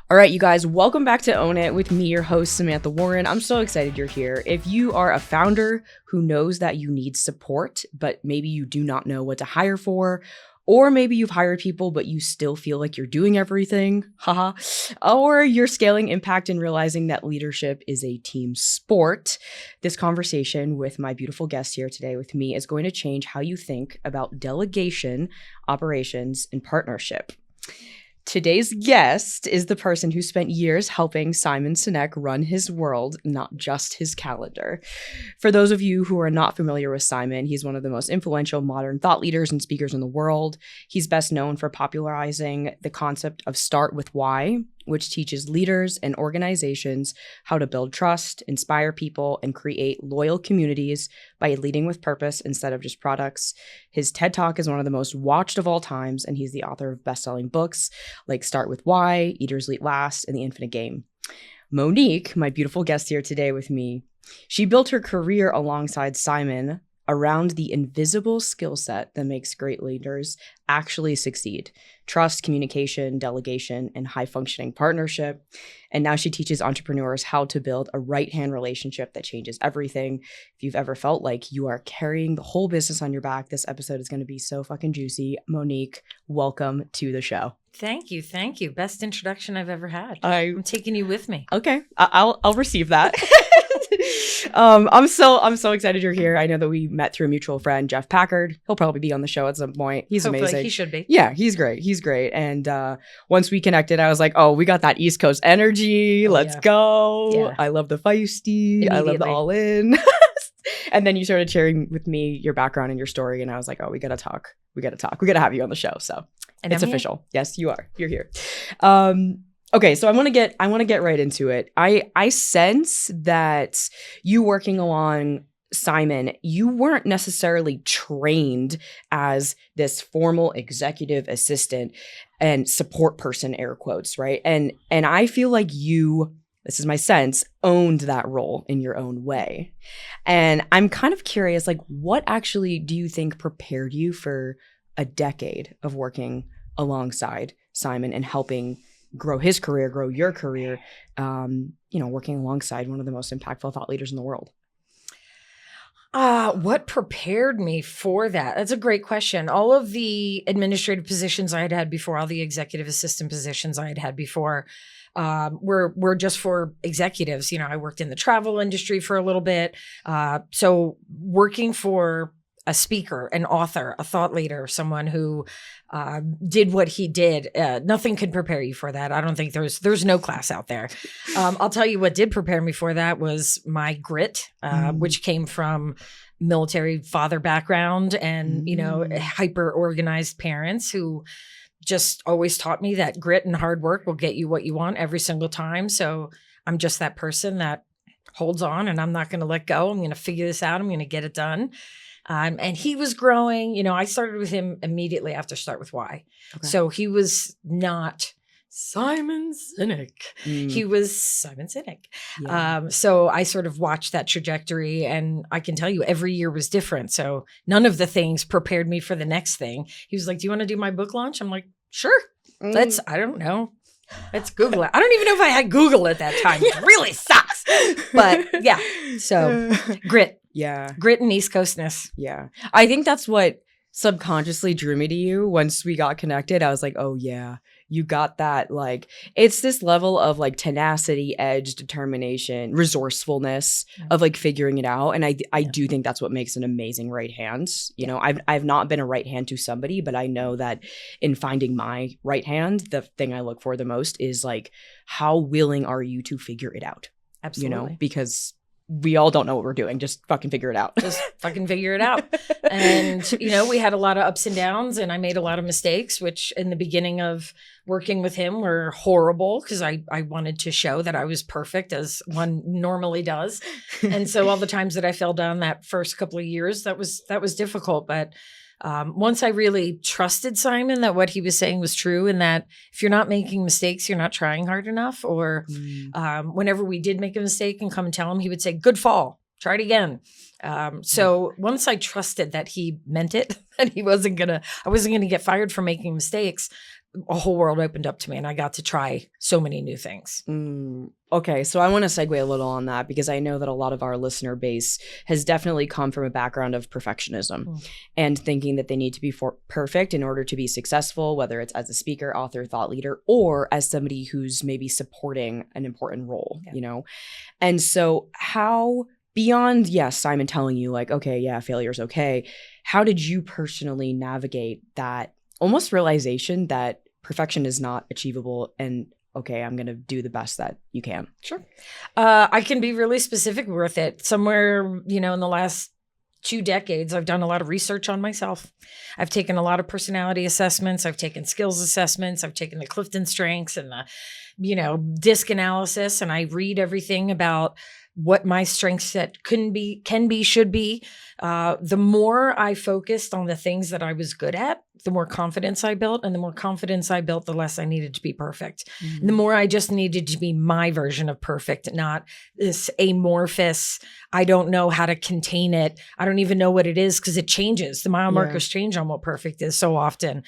All right, you guys, welcome back to Own It with me, your host, Samantha Warren. I'm so excited you're here. If you are a founder who knows that you need support, but maybe you do not know what to hire for, or maybe you've hired people, but you still feel like you're doing everything, haha, or you're scaling impact and realizing that leadership is a team sport, this conversation with my beautiful guest here today with me is going to change how you think about delegation, operations, and partnership. Today's guest is the person who spent years helping Simon Sinek run his world, not just his calendar. For those of you who are not familiar with Simon, he's one of the most influential modern thought leaders and speakers in the world. He's best known for popularizing the concept of start with why, which teaches leaders and organizations how to build trust, inspire people, and create loyal communities by leading with purpose instead of just products. His TED Talk is one of the most watched of all times, and he's the author of best-selling books like Start With Why, Eaters Eat Last, and The Infinite Game. Monique, my beautiful guest here today with me, she built her career alongside Simon around the invisible skill set that makes great leaders actually succeed. Trust, communication, delegation, and high-functioning partnership. And now she teaches entrepreneurs how to build a right-hand relationship that changes everything. If you've ever felt like you are carrying the whole business on your back, this episode is going to be so fucking juicy. Monique, welcome to the show. Thank you. Thank you. Best introduction I've ever had. I'm taking you with me. Okay. I'll receive that. I'm so excited you're here. I know that we met through a mutual friend, Jeff Packard. He'll probably be on the show at some point. He's Hopefully, amazing. He should be. Yeah, he's great. He's great. And once we connected, I was like, oh, we got that East Coast energy. Let's go. Yeah. I love the feisty. I love the all in. And then you started sharing with me your background and your story. And I was like, oh, we got to talk. We got to have you on the show. So and it's official. Here. Yes, you are. You're here. Okay, so I want to get right into it. I sense that you working along Simon, you weren't necessarily trained as this formal executive assistant and support person, air quotes, right? And I feel like you, this is my sense, owned that role in your own way. And I'm kind of curious, like, what actually do you think prepared you for a decade of working alongside Simon and helping grow his career, grow your career, working alongside one of the most impactful thought leaders in the world? What prepared me for that? That's a great question. All of the administrative positions I had had before, all the executive assistant positions I had had before, were just for executives. You know, I worked in the travel industry for a little bit. So working for a speaker, an author, a thought leader, someone who did what he did, nothing could prepare you for that. I don't think there's no class out there. I'll tell you what did prepare me for that was my grit, which came from military father background and, hyper organized parents who just always taught me that grit and hard work will get you what you want every single time. So I'm just that person that holds on and I'm not going to let go. I'm going to figure this out. I'm going to get it done. And he was growing, I started with him immediately after Start With Why. Okay. So he was not Simon Sinek. He was Simon Sinek. Yeah. So I sort of watched that trajectory and I can tell you every year was different. So none of the things prepared me for the next thing. He was like, do you want to do my book launch? I'm like, sure. I don't know. Let's Google it. I don't even know if I had Google at that time. It really sucks. But yeah, so grit. Yeah. Grit and East Coastness. Yeah. I think that's what subconsciously drew me to you. Once we got connected, I was like, oh yeah, you got that. Like, it's this level of like tenacity, edge, determination, resourcefulness of like figuring it out. And I do think that's what makes an amazing right hand. You know, I've not been a right hand to somebody, but I know that in finding my right hand, the thing I look for the most is like, how willing are you to figure it out? Absolutely. Because we all don't know what we're doing. Just fucking figure it out. Just fucking figure it out. And, we had a lot of ups and downs and I made a lot of mistakes, which in the beginning of working with him were horrible because I wanted to show that I was perfect as one normally does. And so all the times that I fell down that first couple of years, that was difficult. But once I really trusted Simon that what he was saying was true and that if you're not making mistakes, you're not trying hard enough. Or whenever we did make a mistake and come and tell him, he would say, good fall, try it again. So once I trusted that he meant it, that I wasn't going to get fired for making mistakes, a whole world opened up to me and I got to try so many new things. Okay, so I want to segue a little on that because I know that a lot of our listener base has definitely come from a background of perfectionism and thinking that they need to be perfect in order to be successful, whether it's as a speaker, author, thought leader, or as somebody who's maybe supporting an important role, you know? And so how, beyond, yes, Simon telling you like, okay, yeah, failure's okay, how did you personally navigate that almost realization that perfection is not achievable and okay, I'm going to do the best that you can? Sure. I can be really specific with it. Somewhere, in the last 2 decades, I've done a lot of research on myself. I've taken a lot of personality assessments. I've taken skills assessments. I've taken the Clifton Strengths and the, DISC analysis. And I read everything about what my strength set can be, should be. The more I focused on the things that I was good at, the more confidence I built. And the more confidence I built, the less I needed to be perfect. And the more I just needed to be my version of perfect, not this amorphous, I don't know how to contain it. I don't even know what it is because it changes. The mile markers change on what perfect is so often.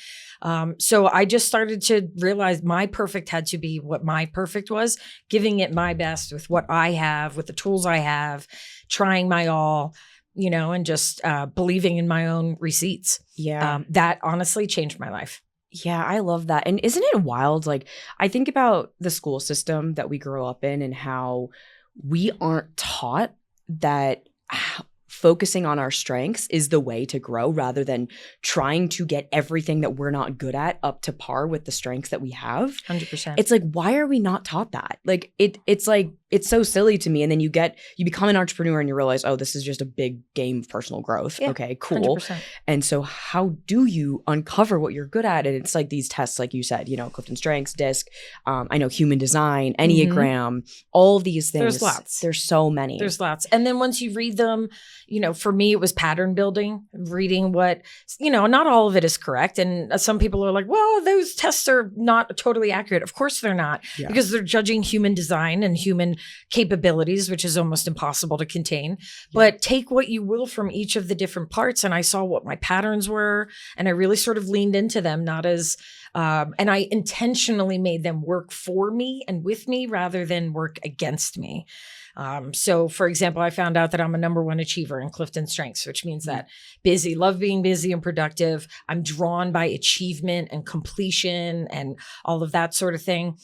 So I just started to realize my perfect had to be what my perfect was, giving it my best with what I have, with the tools I have, trying my all, and just believing in my own receipts. Yeah. That honestly changed my life. Yeah, I love that. And isn't it wild? Like, I think about the school system that we grow up in and how we aren't taught that focusing on our strengths is the way to grow rather than trying to get everything that we're not good at up to par with the strengths that we have. 100%. It's like, why are we not taught that? Like, it's like, it's so silly to me. And then you become an entrepreneur and you realize, oh, this is just a big game of personal growth. Yeah, okay, cool. 100%. And so how do you uncover what you're good at? And it's like these tests, like you said, Clifton Strengths, DISC, I know human design, Enneagram, all these things. There's lots. There's so many. There's lots. And then once you read them, for me, it was pattern building, reading what, not all of it is correct. And some people are like, well, those tests are not totally accurate. Of course they're not, because they're judging human design and human capabilities, which is almost impossible to contain. But take what you will from each of the different parts. And I saw what my patterns were, and I really sort of leaned into them, not as, and I intentionally made them work for me and with me rather than work against me. So for example, I found out that I'm a number 1 achiever in Clifton Strengths, which means that busy, love being busy and productive. I'm drawn by achievement and completion and all of that sort of thing,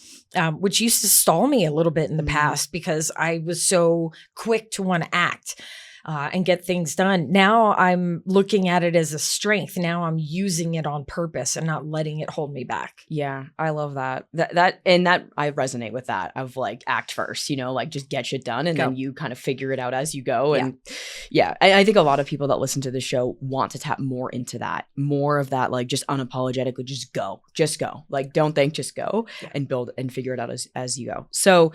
which used to stall me a little bit in the past because I was so quick to want to act. And get things done. Now I'm looking at it as a strength. Now I'm using it on purpose and not letting it hold me back. Yeah, I love that. That I resonate with that of like act first, like just get shit done and then you kind of figure it out as you go. And I think a lot of people that listen to the show want to tap more into that, more of that, like just unapologetically, just go. Like don't think, just go and build and figure it out as you go. So,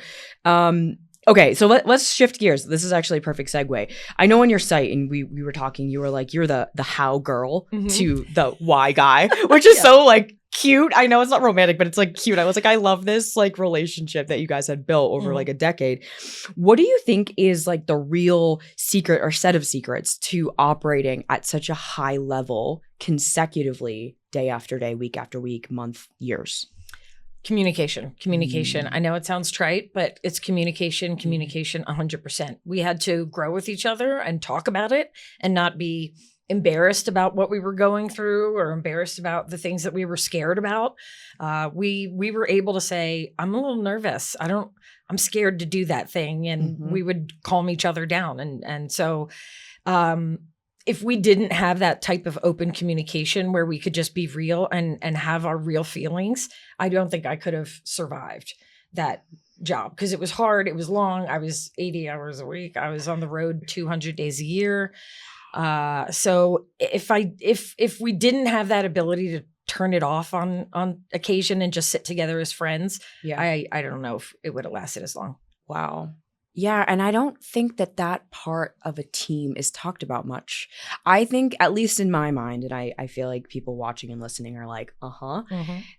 okay, so let's shift gears. This is actually a perfect segue. I know on your site, and we were talking, you were like, you're the how girl to the why guy, which is so like cute. I know it's not romantic, but it's like cute. I was like, I love this like relationship that you guys had built over like a decade. What do you think is like the real secret or set of secrets to operating at such a high level consecutively, day after day, week after week, month, years? Communication. I know it sounds trite, but it's communication 100%. We had to grow with each other and talk about it and not be embarrassed about what we were going through or embarrassed about the things that we were scared about. We were able to say, I'm a little nervous. I'm scared to do that thing. And we would calm each other down. And so, if we didn't have that type of open communication where we could just be real and have our real feelings, I don't think I could have survived that job because it was hard. It was long. I was 80 hours a week. I was on the road 200 days a year. So if we didn't have that ability to turn it off on occasion and just sit together as friends, I don't know if it would have lasted as long. Wow. Yeah, and I don't think that part of a team is talked about much. I think, at least in my mind, and I feel like people watching and listening are like,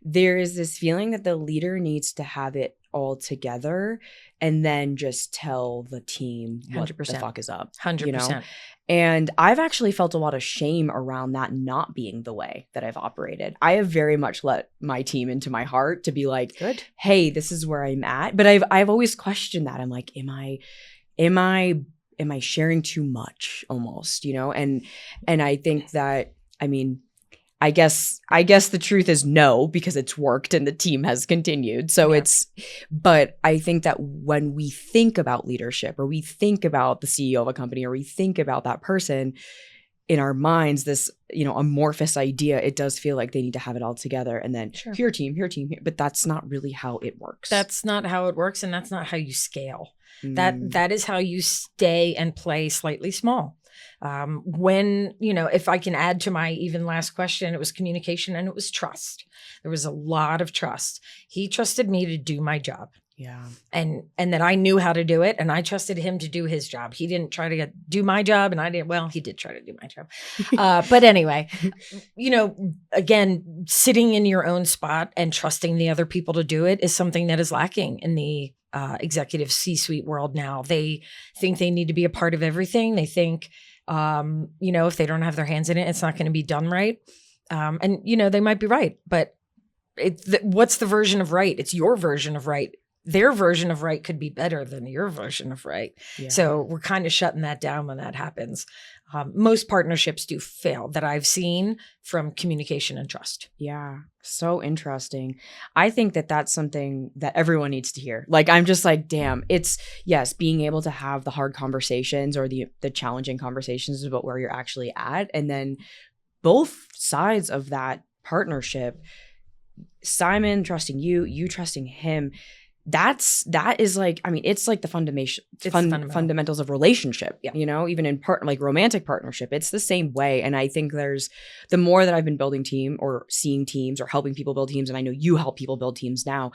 there is this feeling that the leader needs to have it all together and then just tell the team what 100%. the fuck is up. 100%. You know? And I've actually felt a lot of shame around that not being the way that I've operated. I have very much let my team into my heart to be like, good. Hey, this is where I'm at. But I've always questioned that. I'm like, am I sharing too much almost, you know? And I think that, I mean, I guess the truth is no, because it's worked and the team has continued. So but I think that when we think about leadership or we think about the CEO of a company or we think about that person in our minds, this, you know, amorphous idea, it does feel like they need to have it all together and then here team, here. But that's not really how it works. That's not how it works. And that's not how you scale. That is how you stay and play slightly small. When, you know, if I can add to my even last question, it was communication and it was trust. There was a lot of trust. He trusted me to do my job. Yeah. And that I knew how to do it. And I trusted him to do his job. He didn't try to do my job and I didn't. Well, he did try to do my job. But anyway, you know, again, sitting in your own spot and trusting the other people to do it is something that is lacking in the executive C-suite world now. They think they need to be a part of everything. They think, you know, if they don't have their hands in it, it's not going to be done right. And, you know, they might be right, but what's the version of right? It's your version of right. Their version of right could be better than your version of right. Yeah. So we're kind of shutting that down when that happens. Most partnerships do fail that I've seen from communication and trust. Yeah. So interesting. I think that that's something that everyone needs to hear. Like, I'm just like, damn, it's, yes, being able to have the hard conversations or the challenging conversations about where you're actually at. And then both sides of that partnership, Simon trusting you, you trusting him, that is like, I mean, it's like the fundamentals of relationship, you know, even in like romantic partnership, it's the same way. And I think the more that I've been building team or seeing teams or helping people build teams, and I know you help people build teams now,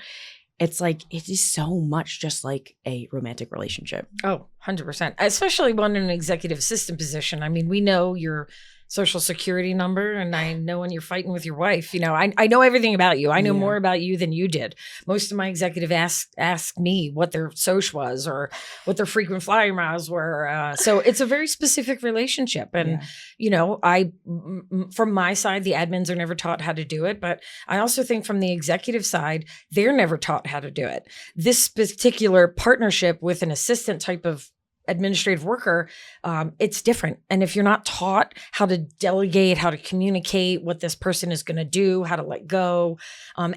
it's like, it is so much just like a romantic relationship. Oh, 100%. Especially when in an executive assistant position. I mean, we know your social security number and I know when you're fighting with your wife, you know, I know everything about you. I know more about you than you did. Most of my executive asked me what their social was or what their frequent flyer miles were. So it's a very specific relationship. And, you know, from my side, the admins are never taught how to do it. But I also think from the executive side, they're never taught how to do it. This particular partnership with an assistant type of administrative worker, it's different. And if you're not taught how to delegate, how to communicate what this person is going to do, how to let go,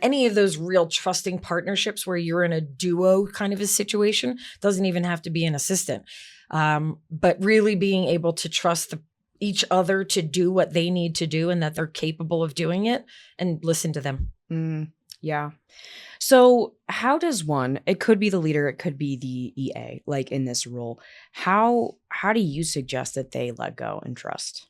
any of those real trusting partnerships where you're in a duo kind of a situation, doesn't even have to be an assistant. But really being able to trust each other to do what they need to do and that they're capable of doing it and listen to them. Yeah. So how does it could be the leader, it could be the EA, like in this role, how do you suggest that they let go and trust?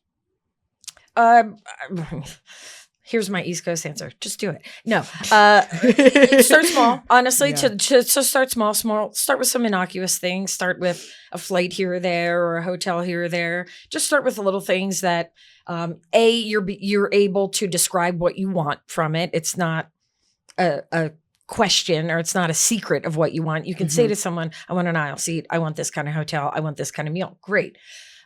Here's my East Coast answer. Just do it. No, start small, honestly, to start small, start with some innocuous things, start with a flight here or there or a hotel here or there. Just start with the little things that, you're able to describe what you want from it. It's not a question or it's not a secret of what you want. You can say to someone, I want an aisle seat. I want this kind of hotel. I want this kind of meal. Great.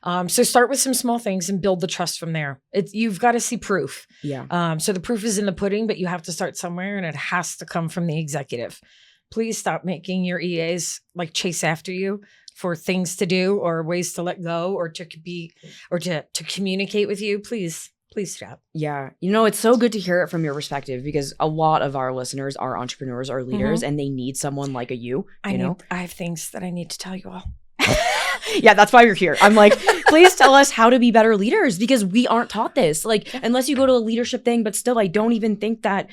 So start with some small things and build the trust from there. You've got to see proof. Yeah. So the proof is in the pudding, but you have to start somewhere and it has to come from the executive. Please stop making your EAs like chase after you for things to do or ways to let go or to communicate with you. Please stop. Yeah. You know, it's so good to hear it from your perspective because a lot of our listeners are entrepreneurs or leaders and they need someone like you know? I have things that I need to tell you all. Yeah, that's why you're here. I'm like, please tell us how to be better leaders because we aren't taught this. Like, unless you go to a leadership thing, but still, I don't even think that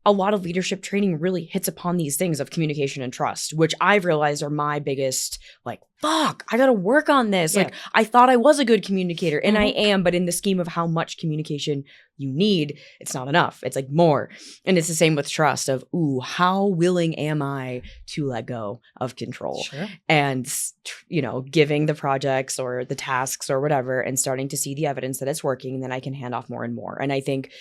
a lot of leadership training really hits upon these things of communication and trust, which I've realized are my biggest, like, fuck, I got to work on this. Yeah. Like, I thought I was a good communicator and I am, but in the scheme of how much communication you need, it's not enough. It's like more. And it's the same with trust of, how willing am I to let go of control? Sure. And, you know, giving the projects or the tasks or whatever and starting to see the evidence that it's working, and then I can hand off more and more. And I think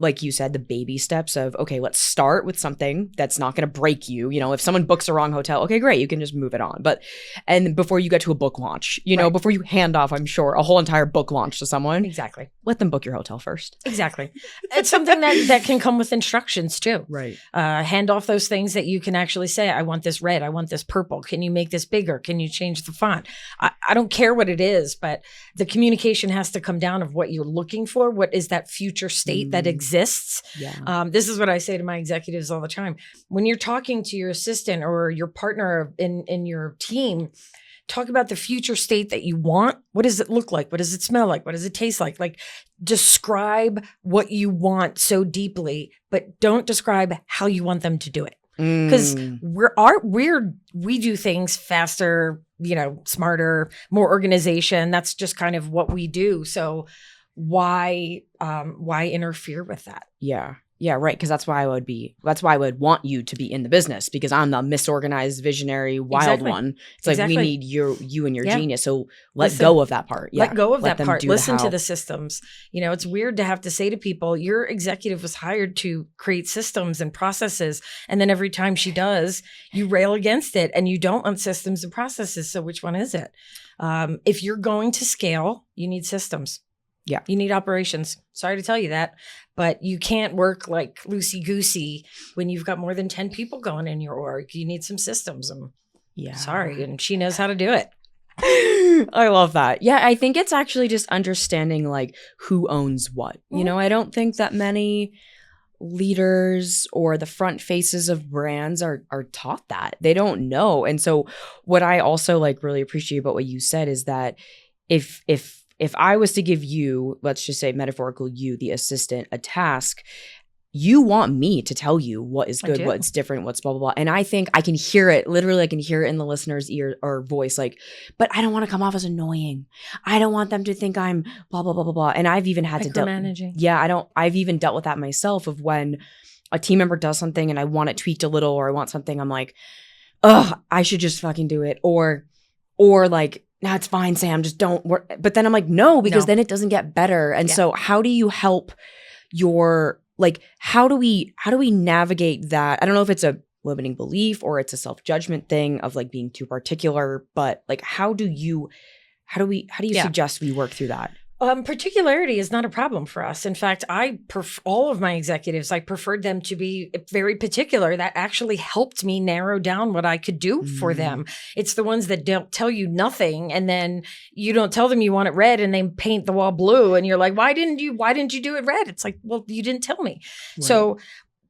like you said, the baby steps of, okay, let's start with something that's not going to break you. You know, if someone books the wrong hotel, okay, great, you can just move it on. But, and before you get to a book launch, you know, before you hand off, I'm sure, a whole entire book launch to someone. Exactly. Let them book your hotel first. Exactly. It's something that can come with instructions too. Right. Hand off those things that you can actually say, I want this red, I want this purple. Can you make this bigger? Can you change the font? I don't care what it is, but the communication has to come down of what you're looking for. What is that future state that exists? Yeah. This is what I say to my executives all the time. When you're talking to your assistant or your partner in your team, talk about the future state that you want. What does it look like? What does it smell like? What does it taste like? Like, describe what you want so deeply, but don't describe how you want them to do it. Because we do things faster, you know, smarter, more organization. That's just kind of what we do. So why interfere with that? Yeah. Yeah, right. Because that's why I would want you to be in the business, because I'm the misorganized, visionary, wild one. It's like, we need you and your genius. So let go of that part. Yeah. Let go of that part. Listen to the systems. You know, it's weird to have to say to people, your executive was hired to create systems and processes. And then every time she does, you rail against it and you don't want systems and processes. So which one is it? If you're going to scale, you need systems. Yeah. You need operations. Sorry to tell you that, but you can't work like loosey-goosey when you've got more than 10 people going in your org. You need some systems. Sorry. And she knows how to do it. I love that. Yeah, I think it's actually just understanding like who owns what. You know, I don't think that many leaders or the front faces of brands are taught that. They don't know. And so what I also like really appreciate about what you said is that if I was to give you, let's just say metaphorical you, the assistant, a task, you want me to tell you what is good, what's different, what's blah, blah, blah. And I think I can hear it. Literally, I can hear it in the listener's ear or voice, like, but I don't want to come off as annoying. I don't want them to think I'm blah, blah, blah, blah, blah. And I've even had to micromanaging. I've even dealt with that myself, of when a team member does something and I want it tweaked a little, or I want something, I'm like, ugh, I should just fucking do it. Or like, no, it's fine, Sam, just don't work. But then I'm like, no, because then it doesn't get better. And so how do you help how do we navigate that? I don't know if it's a limiting belief or it's a self-judgment thing of like being too particular, but like, how do you suggest we work through that? Particularity is not a problem for us. In fact, all of my executives, I preferred them to be very particular. That actually helped me narrow down what I could do for them. It's the ones that don't tell you nothing, and then you don't tell them you want it red, and they paint the wall blue, and you're like, why didn't you do it red? It's like, well, you didn't tell me. Right. So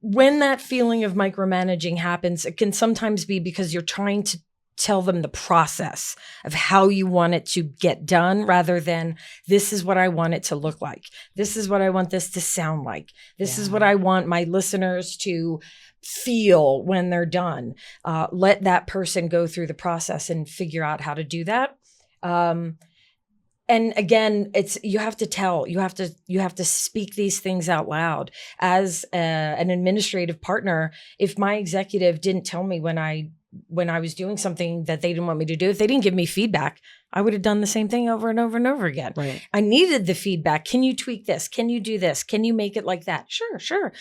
when that feeling of micromanaging happens, it can sometimes be because you're trying to tell them the process of how you want it to get done, rather than this is what I want it to look like. This is what I want this to sound like. This is what I want my listeners to feel when they're done. Let that person go through the process and figure out how to do that. And again, you have to speak these things out loud. As an administrative partner, if my executive didn't tell me when I was doing something that they didn't want me to do, if they didn't give me feedback, I would have done the same thing over and over and over again. Right. I needed the feedback. Can you tweak this? Can you do this? Can you make it like that? Sure.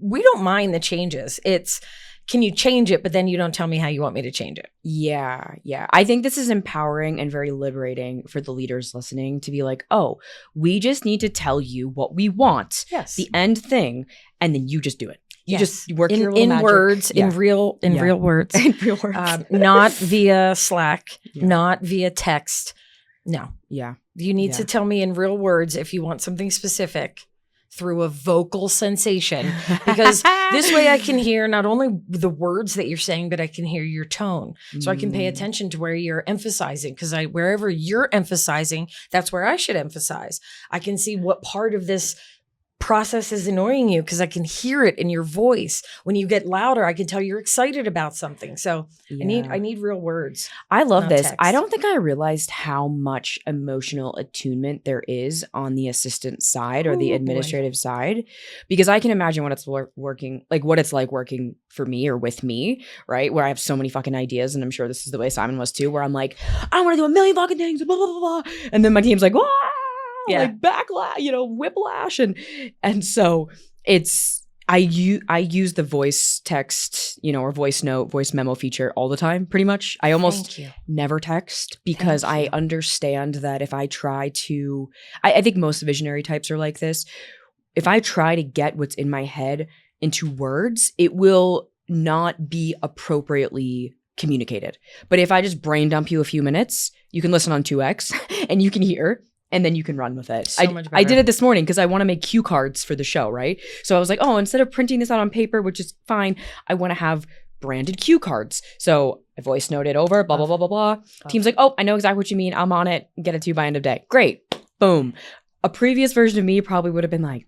We don't mind the changes. It's, can you change it? But then you don't tell me how you want me to change it. Yeah. I think this is empowering and very liberating for the leaders listening to be like, oh, we just need to tell you what we want. Yes. The end thing. And then you just do it. You just work in your little magic. Words, in real words, in real words, not via Slack, not via text. No. Yeah. You need to tell me in real words if you want something specific through a vocal sensation, because this way I can hear not only the words that you're saying, but I can hear your tone. So I can pay attention to where you're emphasizing, because wherever you're emphasizing, that's where I should emphasize. I can see what part of this process is annoying you, because I can hear it in your voice. When you get louder, I can tell you're excited about something. So I need real words. I love this. Text. I don't think I realized how much emotional attunement there is on the assistant side or the administrative side, because I can imagine what it's working, like what it's like working for me or with me, right? Where I have so many fucking ideas, and I'm sure this is the way Simon was too, where I'm like, I want to do a million fucking things, blah, blah, blah, blah. And then my team's like, like backlash, whiplash. And so I use the voice text, or voice note, voice memo feature all the time, pretty much. I almost never text because I understand that if I try to, I think most visionary types are like this. If I try to get what's in my head into words, it will not be appropriately communicated. But if I just brain dump you a few minutes, you can listen on 2x and you can hear. And then you can run with it. So much better. I did it this morning because I want to make cue cards for the show, right? So I was like, oh, instead of printing this out on paper, which is fine, I want to have branded cue cards. So I voice noted over, blah, blah, blah, blah, blah. Team's like, oh, I know exactly what you mean. I'm on it. Get it to you by end of day. Great. Boom. A previous version of me probably would have been like,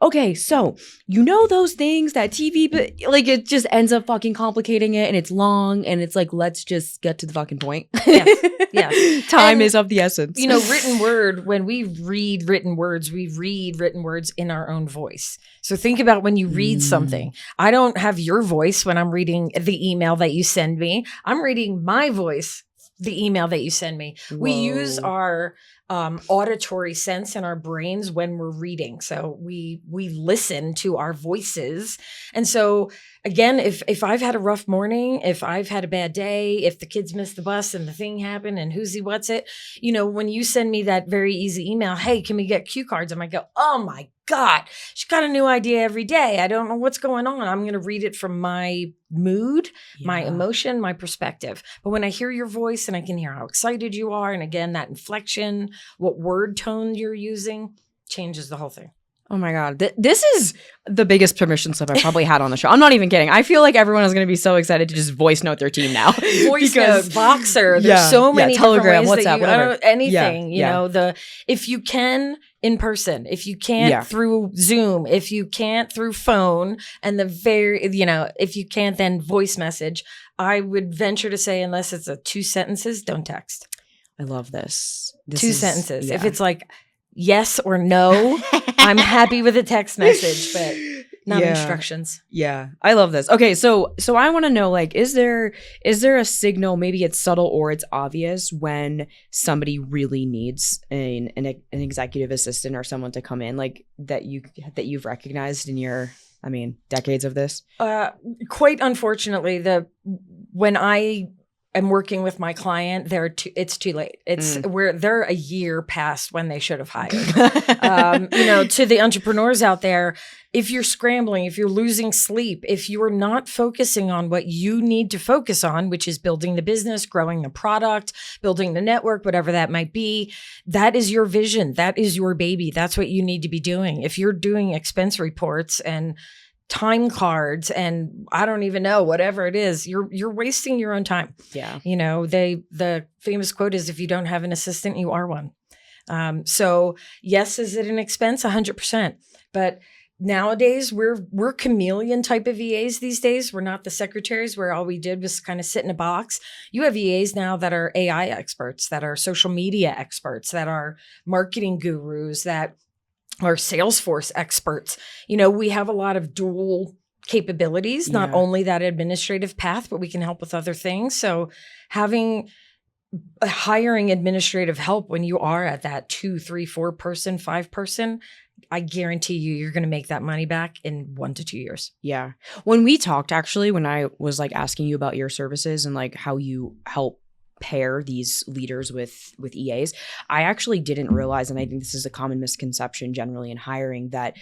okay, so those things that TV, but like it just ends up fucking complicating it and it's long and it's like, let's just get to the fucking point. Yes. Time is of the essence. Written word, when we read written words in our own voice. So think about when you read something. I don't have your voice when I'm reading the email that you send me. I'm reading my voice, the email that you send me. Whoa. We use our auditory sense in our brains when we're reading. So we listen to our voices. And so again, if I've had a rough morning, if I've had a bad day, if the kids missed the bus and the thing happened and what's it, when you send me that very easy email, hey, can we get cue cards? I might go, oh my God, she's got a new idea every day. I don't know what's going on. I'm going to read it from my mood, my emotion, my perspective. But when I hear your voice and I can hear how excited you are, and again, that inflection, what word tone you're using changes the whole thing. Oh my God. This is the biggest permission slip I've probably had on the show. I'm not even kidding. I feel like everyone is going to be so excited to just voice note their team now. Voice note, Voxer. There's so many Telegram, different ways WhatsApp, that anything, if you can in person, if you can't through Zoom, if you can't through phone, and if you can't then voice message, I would venture to say, unless it's 2 sentences, don't text. I love this. 2 sentences. If it's like yes or no, I'm happy with a text message, but not instructions. Yeah. I love this. Okay. So I want to know, like, is there a signal, maybe it's subtle or it's obvious, when somebody really needs an executive assistant or someone to come in, like that you've recognized in your, decades of this? Quite unfortunately, when I am working with my client, it's too late. They're a year past when they should have hired. To the entrepreneurs out there, if you're scrambling, if you're losing sleep, if you're not focusing on what you need to focus on, which is building the business, growing the product, building the network, whatever that might be, that is your vision. That is your baby. That's what you need to be doing. If you're doing expense reports and time cards and I don't even know, whatever it is, you're wasting your own time. Yeah. The famous quote is, if you don't have an assistant, you are one. So yes, is it an expense? 100%. But nowadays we're chameleon type of VAs these days. We're not the secretaries where all we did was kind of sit in a box. You have VAs now that are AI experts, that are social media experts, that are marketing gurus, that are Salesforce experts. We have a lot of dual capabilities, not only that administrative path, but we can help with other things. So hiring administrative help when you are at that 2, 3, 4 person, 5 person, I guarantee you're going to make that money back in 1 to 2 years. Yeah. When we talked, actually, when I was like asking you about your services and like how you help pair these leaders with EAs, I actually didn't realize, and I think this is a common misconception generally in hiring, that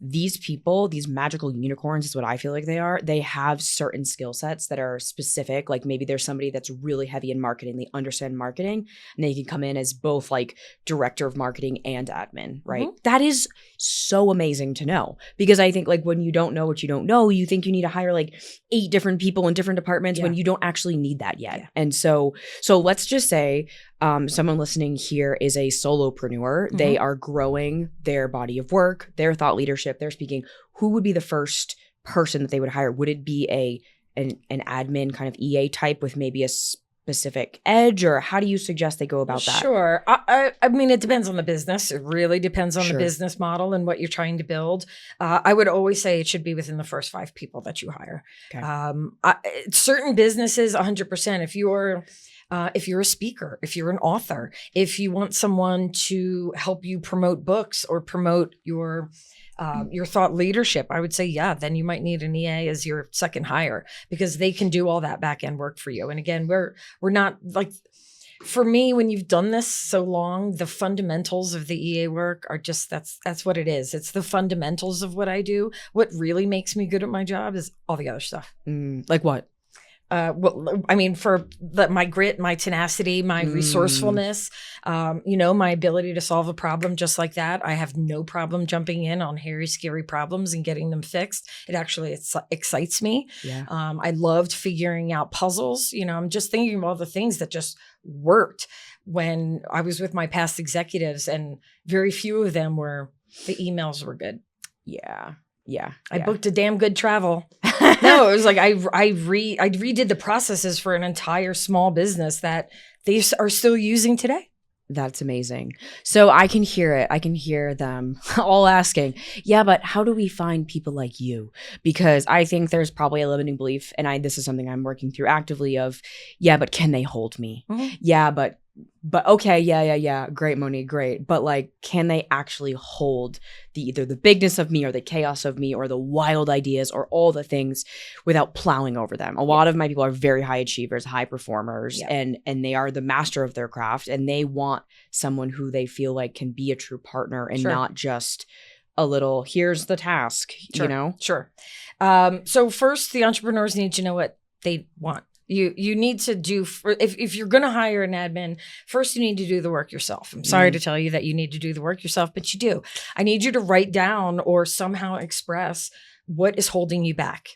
these people, these magical unicorns is what I feel like they are. They have certain skill sets that are specific. Like maybe there's somebody that's really heavy in marketing. They understand marketing and they can come in as both like director of marketing and admin, right? Mm-hmm. That is so amazing to know, because I think like when you don't know what you don't know, you think you need to hire like 8 different people in different departments when you don't actually need that yet. Yeah. And so let's just say someone listening here is a solopreneur. Mm-hmm. They are growing their body of work, their thought leadership, their speaking. Who would be the first person that they would hire? Would it be an admin kind of EA type with maybe a specific edge, or how do you suggest they go about that? Sure. I mean, it depends on the business. It really depends on the business model and what you're trying to build. I would always say it should be within the first 5 people that you hire. Okay. Certain businesses, 100%. If you're a speaker, if you're an author, if you want someone to help you promote books or promote your your thought leadership, I would say, yeah, then you might need an EA as your second hire because they can do all that back end work for you. And again, we're not like, for me, when you've done this so long, the fundamentals of the EA work are just, that's what it is. It's the fundamentals of what I do. What really makes me good at my job is all the other stuff. Like what? Well, I mean, for my grit, my tenacity, my resourcefulness, my ability to solve a problem just like that. I have no problem jumping in on hairy, scary problems and getting them fixed. It actually excites me. Yeah. I loved figuring out puzzles. I'm just thinking of all the things that just worked when I was with my past executives, and very few of them the emails were good. Yeah. I booked a damn good travel. No, it was like I redid the processes for an entire small business that they are still using today. That's amazing. So I can hear it. I can hear them all asking, yeah, but how do we find people like you? Because I think there's probably a limiting belief, and this is something I'm working through actively of, yeah, but can they hold me? Mm-hmm. Yeah, but okay, yeah. Great, Monique, great. But like, can they actually hold either the bigness of me or the chaos of me or the wild ideas or all the things without plowing over them? A lot of my people are very high achievers, high performers, and they are the master of their craft, and they want someone who they feel like can be a true partner and not just a little, here's the task, Sure. So first, the entrepreneurs need to know what they want. You need to do, if you're going to hire an admin, first you need to do the work yourself. I'm sorry to tell you that you need to do the work yourself, but you do. I need you to write down or somehow express what is holding you back.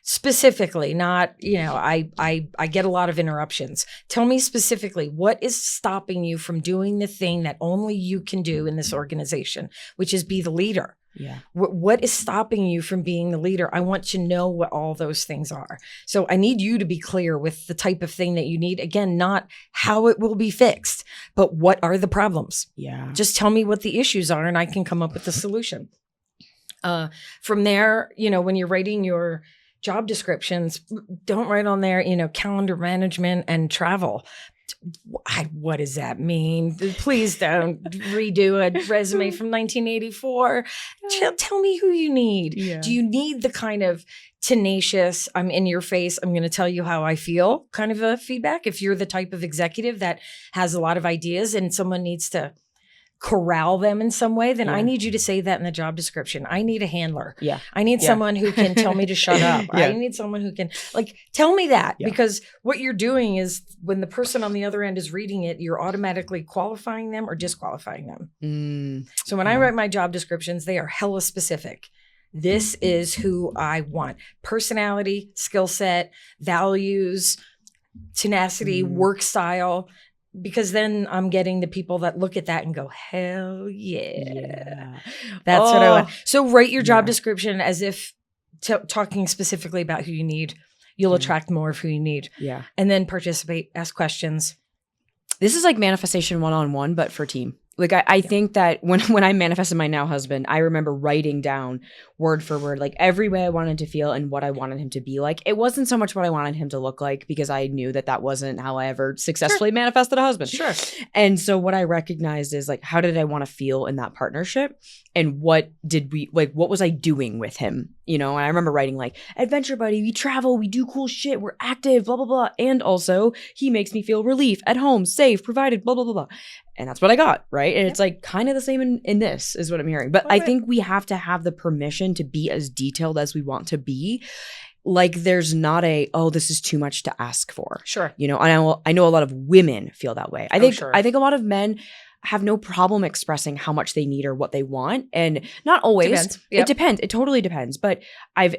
Specifically, not, I get a lot of interruptions. Tell me specifically, what is stopping you from doing the thing that only you can do in this organization, which is be the leader. Yeah. What is stopping you from being the leader? I want to know what all those things are. So I need you to be clear with the type of thing that you need. Again, not how it will be fixed, but what are the problems? Yeah. Just tell me what the issues are and I can come up with a solution. From there, when you're writing your job descriptions, don't write on there, calendar management and travel. What does that mean? Please don't redo a resume from 1984. Tell me who you need. Yeah. Do you need the kind of tenacious, I'm in your face, I'm going to tell you how I feel kind of a feedback? If you're the type of executive that has a lot of ideas and someone needs to corral them in some way, then I need you to say that in the job description. I need a handler. Yeah. I need someone who can tell me to shut up. I need someone who can tell me that, because what you're doing is when the person on the other end is reading it, you're automatically qualifying them or disqualifying them. So when I write my job descriptions, they are hella specific. This is who I want. Personality, skill set, values, tenacity, work style. Because then I'm getting the people that look at that and go, hell yeah. That's what I want. So write your job description as if talking specifically about who you need. You'll attract more of who you need. Yeah. And then participate, ask questions. This is like manifestation 1-on-1, but for team. Like I think that when I manifested my now husband, I remember writing down word for word, like every way I wanted to feel and what I wanted him to be like. It wasn't so much what I wanted him to look like, because I knew that wasn't how I ever successfully manifested a husband. Sure. And so what I recognized is like, how did I want to feel in that partnership? And what was I doing with him? And I remember writing like, adventure buddy, we travel, we do cool shit, we're active, blah, blah, blah. And also he makes me feel relief, at home, safe, provided, blah, blah, blah, blah. And that's what I got, right? And it's like kind of the same in this is what I'm hearing. But I think we have to have the permission to be as detailed as we want to be. Like there's not this is too much to ask for. Sure. And I know a lot of women feel that way. I think a lot of men have no problem expressing how much they need or what they want. And not always. Depends. Yep. It depends. It totally depends. But I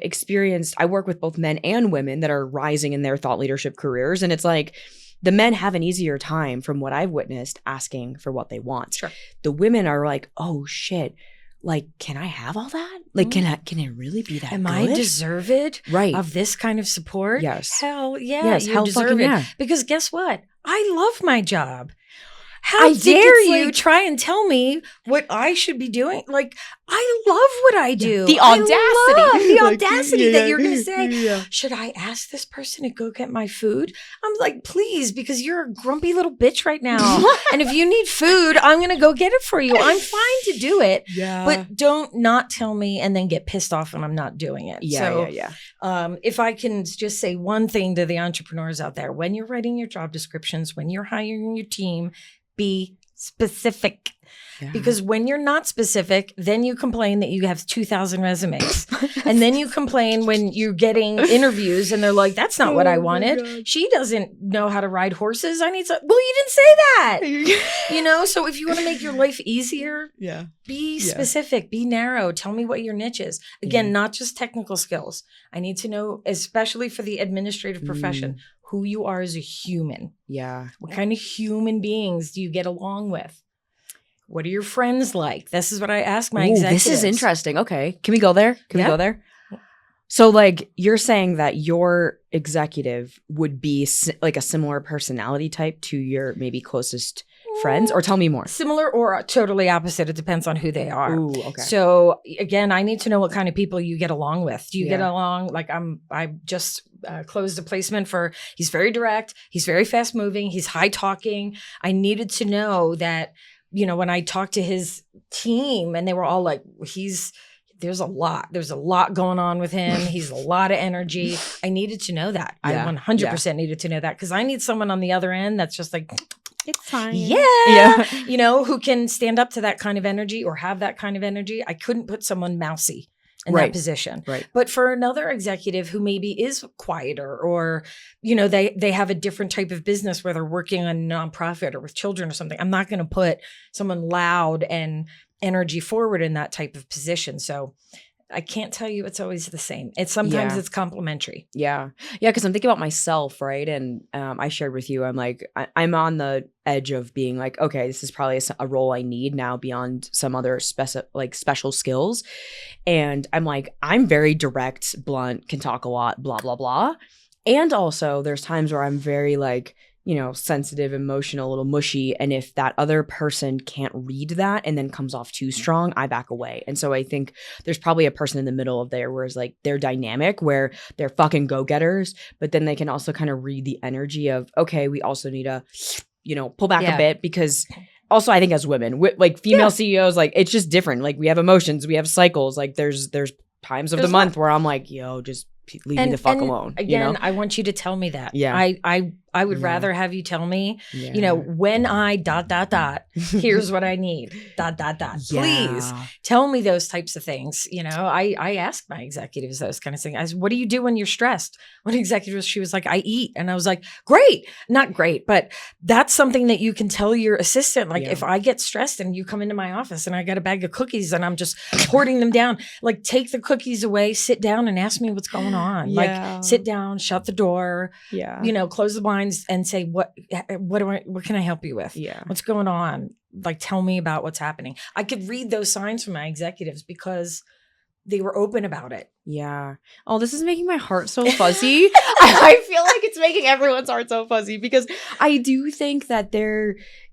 work with both men and women that are rising in their thought leadership careers. And it's like, the men have an easier time, from what I've witnessed, asking for what they want. Sure. The women are like, oh shit, like, can I have all that? Like, can it really be that Am good? I deserved right. of this kind of support? Yes. Hell yeah. Yes, you hell deserve fucking it. yeah. Because guess what? I love my job. How dare you try and tell me what I should be doing? Like, I love what I do. The audacity. The audacity that you're going to say, should I ask this person to go get my food? I'm like, please, because you're a grumpy little bitch right now. And if you need food, I'm going to go get it for you. I'm fine to do it. Yeah. But don't not tell me and then get pissed off when I'm not doing it. If I can just say one thing to the entrepreneurs out there, when you're writing your job descriptions, when you're hiring your team, be specific. Yeah. Because when you're not specific, then you complain that you have 2,000 resumes. And then you complain when you're getting interviews and they're like, that's not what I wanted. She doesn't know how to ride horses. I need some. Well, you didn't say that. So if you want to make your life easier, be specific, be narrow. Tell me what your niche is. Again, not just technical skills. I need to know, especially for the administrative profession, who you are as a human. Yeah. What kind of human beings do you get along with? What are your friends like? This is what I ask my executives. This is interesting. Okay. Can we go there? Can we go there? So like you're saying that your executive would be like a similar personality type to your maybe closest friends, or tell me more. Similar or totally opposite. It depends on who they are. Ooh, okay. So again, I need to know what kind of people you get along with. Do you get along? Like I just closed a placement for, he's very direct. He's very fast moving. He's high talking. I needed to know that, when I talked to his team and they were all like, there's a lot going on with him. He's a lot of energy. I needed to know that. I 100% needed to know that because I need someone on the other end that's just like, it's fine. Yeah. Who can stand up to that kind of energy or have that kind of energy. I couldn't put someone mousy in that position. Right. But for another executive who maybe is quieter or, they have a different type of business where they're working on a nonprofit or with children or something, I'm not going to put someone loud and energy forward in that type of position. So I can't tell you it's always the same. Sometimes it's complementary. Yeah. Yeah. Cause I'm thinking about myself. Right. And I shared with you, I'm like, I'm on the edge of being like, okay, this is probably a role I need now beyond some other special skills. And I'm like, I'm very direct, blunt, can talk a lot, blah, blah, blah. And also there's times where I'm very like, sensitive, emotional, a little mushy. And if that other person can't read that and then comes off too strong, I back away. And so I think there's probably a person in the middle of there where it's like they're dynamic, where they're fucking go-getters, but then they can also kind of read the energy of, okay, we also need to, pull back a bit because also I think as women, like female CEOs, like it's just different. Like we have emotions, we have cycles. Like there's times of the month where I'm like, yo, just leave me the fuck alone. Again, I want you to tell me that. Yeah. I would rather have you tell me, when I ... here's what I need, ... Please tell me those types of things. I ask my executives those kind of things. I said, what do you do when you're stressed? One executive, she was like, I eat. And I was like, great. Not great, but that's something that you can tell your assistant. Like if I get stressed and you come into my office and I got a bag of cookies and I'm just hoarding them down, like take the cookies away, sit down and ask me what's going on. Like sit down, shut the door, close the blinds and say, what can I help you with? Yeah. What's going on? Like, tell me about what's happening. I could read those signs from my executives because they were open about it. Yeah. Oh, this is making my heart so fuzzy. I feel like it's making everyone's heart so fuzzy because I do think that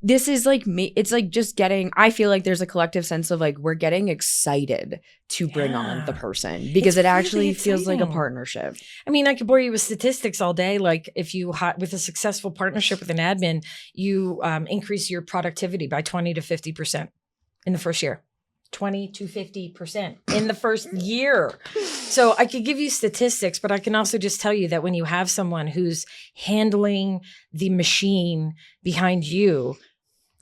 this is like me. It's like just I feel like there's a collective sense of like, we're getting excited to bring on the person because it actually feels like a partnership. I mean, I could bore you with statistics all day. Like if you, with a successful partnership with an admin, you increase your productivity by 20 to 50% in the first year. 20 to 50% in the first year. So I could give you statistics, but I can also just tell you that when you have someone who's handling the machine behind you,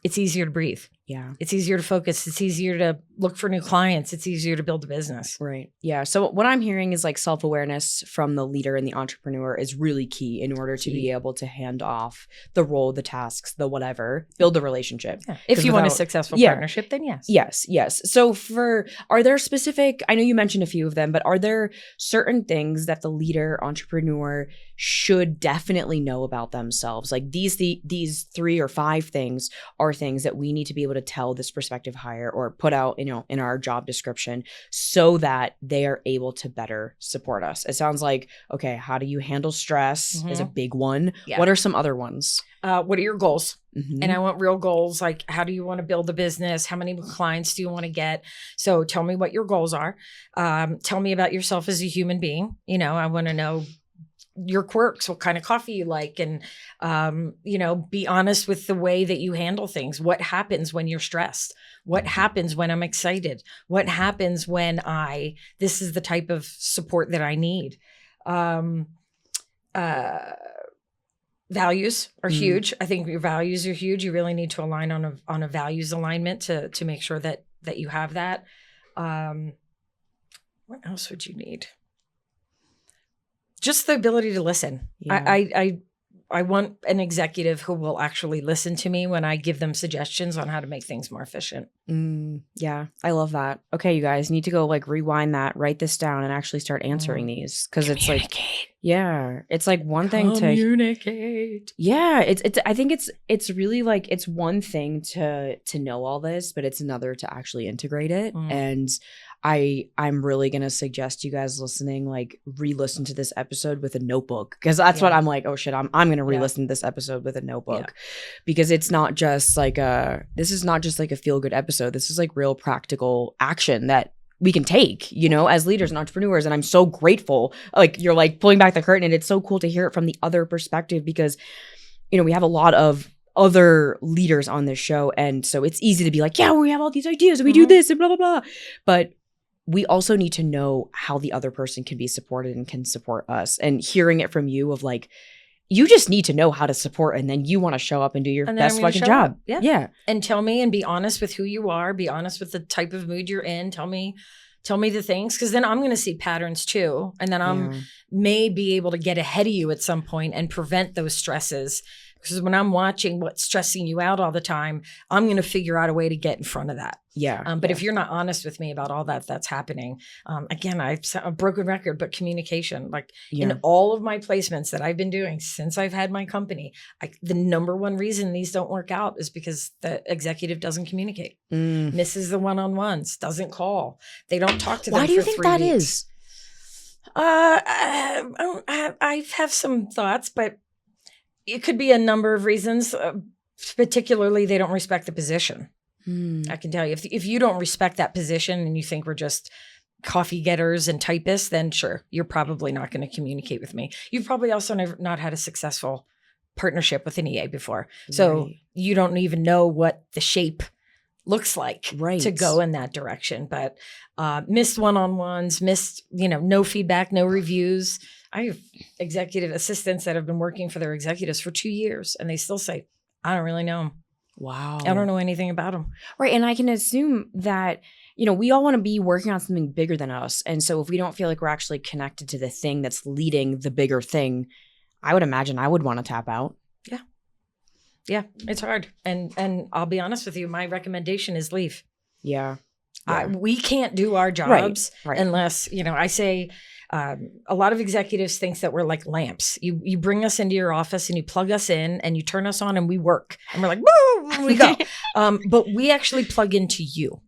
it's easier to breathe. Yeah. It's easier to focus. It's easier to look for new clients. It's easier to build a business. Right. Yeah. So what I'm hearing is like self-awareness from the leader and the entrepreneur is really key in order to be able to hand off the role, the tasks, the whatever, build a relationship. Yeah. If you want a successful partnership, then yes. Yes. So are there specific, I know you mentioned a few of them, but are there certain things that the leader, entrepreneur should definitely know about themselves? Like these 3 or 5 things are things that we need to be able able to tell this prospective hire or put out, in our job description so that they are able to better support us? It sounds like, okay, how do you handle stress is a big one. Yeah. What are some other ones? What are your goals? Mhm. And I want real goals. Like, how do you want to build a business? How many clients do you want to get? So tell me what your goals are. Tell me about yourself as a human being. I want to know your quirks, what kind of coffee you like, and, be honest with the way that you handle things. What happens when you're stressed? What happens when I'm excited? What happens when this is the type of support that I need? Values are huge. I think your values are huge. You really need to align on a values alignment to make sure that you have that. What else would you need? Just the ability to listen. Yeah. I want an executive who will actually listen to me when I give them suggestions on how to make things more efficient. Yeah, I love that. Okay, you guys need to go rewind that, write this down, and actually start answering these, because it's it's like one thing to communicate. Yeah, it's. I think it's really it's one thing to know all this, but it's another to actually integrate it. And I'm really gonna suggest you guys listening re-listen to this episode with a notebook, because that's what I'm like. Oh shit, I'm gonna re-listen to this episode with a notebook, because it's not just this is not just a feel good episode. This is real practical action that we can take, as leaders and entrepreneurs. And I'm so grateful. You're pulling back the curtain, and it's so cool to hear it from the other perspective, because we have a lot of other leaders on this show, and so it's easy to be like, yeah, we have all these ideas and we do this and blah blah blah, but we also need to know how the other person can be supported and can support us. And hearing it from you of you just need to know how to support, and then you want to show up and do your best fucking job. Yeah. And tell me, and be honest with who you are. Be honest with the type of mood you're in. Tell me the things, because then I'm going to see patterns too. And then may be able to get ahead of you at some point and prevent those stresses. Because when I'm watching what's stressing you out all the time, I'm going to figure out a way to get in front of that. Yeah. But if you're not honest with me about all that's happening, again, I'm a broken record, but communication, in all of my placements that I've been doing since I've had my company, the number one reason these don't work out is because the executive doesn't communicate, misses the one-on-ones, doesn't call. They don't talk to them for 3 weeks. Why do you think that is? I have some thoughts, but it could be a number of reasons. Particularly, they don't respect the position. I can tell you, if you don't respect that position and you think we're just coffee getters and typists, then sure, you're probably not going to communicate with me. You've probably also not had a successful partnership with an EA before. So you don't even know what the shape looks like to go in that direction. But missed one-on-ones, no feedback, no reviews. I have executive assistants that have been working for their executives for 2 years, and they still say, I don't really know them. Wow. I don't know anything about them. Right. And I can assume that, we all want to be working on something bigger than us. And so if we don't feel like we're actually connected to the thing that's leading the bigger thing, I would imagine I would want to tap out. Yeah. Yeah. It's hard. And I'll be honest with you, my recommendation is leave. Yeah. We can't do our jobs unless, I say, a lot of executives think that we're like lamps. You bring us into your office and you plug us in and you turn us on and we work. And we're like, woo, we go. But we actually plug into you.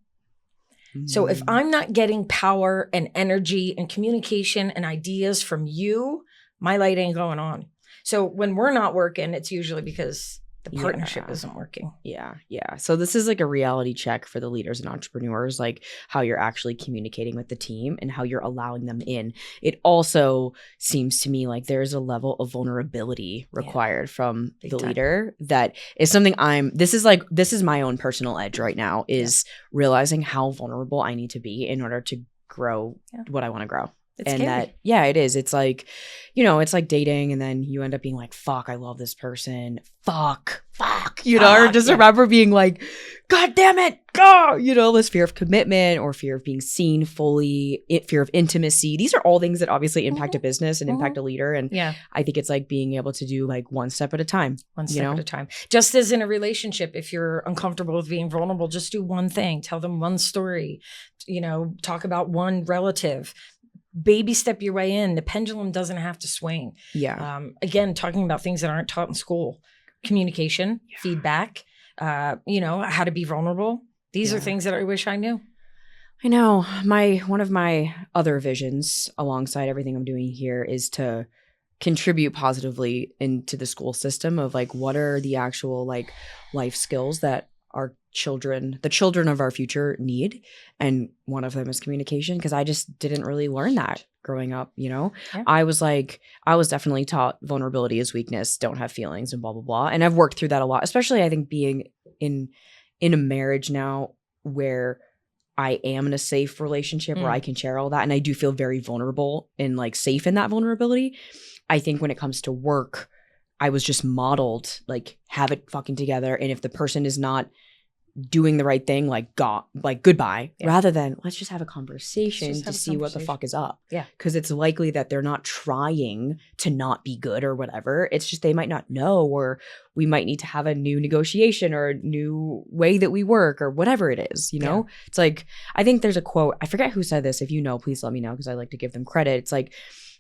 So if I'm not getting power and energy and communication and ideas from you, my light ain't going on. So when we're not working, it's usually because the partnership isn't working. Yeah. So this is a reality check for the leaders and entrepreneurs, how you're actually communicating with the team and how you're allowing them in. It also seems to me like there's a level of vulnerability required from the leader that is something this is my own personal edge right now, is realizing how vulnerable I need to be in order to grow what I want to grow. It's and scary. It is. It's it's like dating, and then you end up being like, fuck, I love this person. Fuck, or just remember being like, God damn it, go, this fear of commitment or fear of being seen fully, fear of intimacy. These are all things that obviously impact a business and impact a leader. And I think it's being able to do one step at a time. One step at a time. Just as in a relationship, if you're uncomfortable with being vulnerable, just do one thing. Tell them one story, talk about one relative. Baby step your way in. The pendulum doesn't have to swing. Yeah. Again, talking about things that aren't taught in school. Communication, feedback, how to be vulnerable. These are things that I wish I knew. I know. One of my other visions alongside everything I'm doing here is to contribute positively into the school system of like, what are the actual like life skills that our children, the children of our future need. And one of them is communication, because I just didn't really learn that growing up, Yeah. I was definitely taught vulnerability is weakness, don't have feelings and blah, blah, blah. And I've worked through that a lot, especially I think being in a marriage now where I am in a safe relationship where I can share all that. And I do feel very vulnerable and like safe in that vulnerability. I think when it comes to work, I was just modeled like, have it fucking together. And if the person is not doing the right thing, like goodbye, rather than let's just have a conversation to see what the fuck is up. Yeah. Because it's likely that they're not trying to not be good or whatever. It's just they might not know, or we might need to have a new negotiation or a new way that we work or whatever it is, It's like, I think there's a quote, I forget who said this. If you know, please let me know, because I like to give them credit. It's like,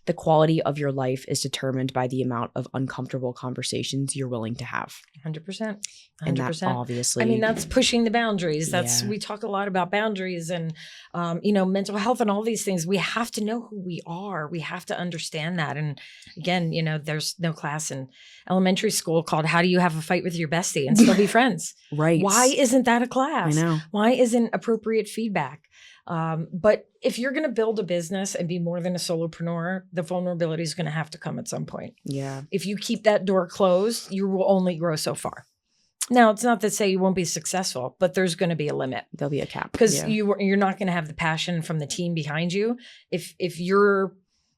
the quality of your life is determined by the amount of uncomfortable conversations you're willing to have. 100%. And that obviously, I mean, that's pushing the boundaries. We talk a lot about boundaries and, mental health and all these things. We have to know who we are. We have to understand that. And again, there's no class in elementary school called How Do You Have a Fight with Your Bestie and Still Be Friends? Right. Why isn't that a class? I know. Why isn't appropriate feedback? But if you're going to build a business and be more than a solopreneur, the vulnerability is going to have to come at some point. Yeah. If you keep that door closed, you will only grow so far. Now, it's not to say you won't be successful, but there's going to be a limit. There'll be a cap. Because you're not going to have the passion from the team behind you. If you're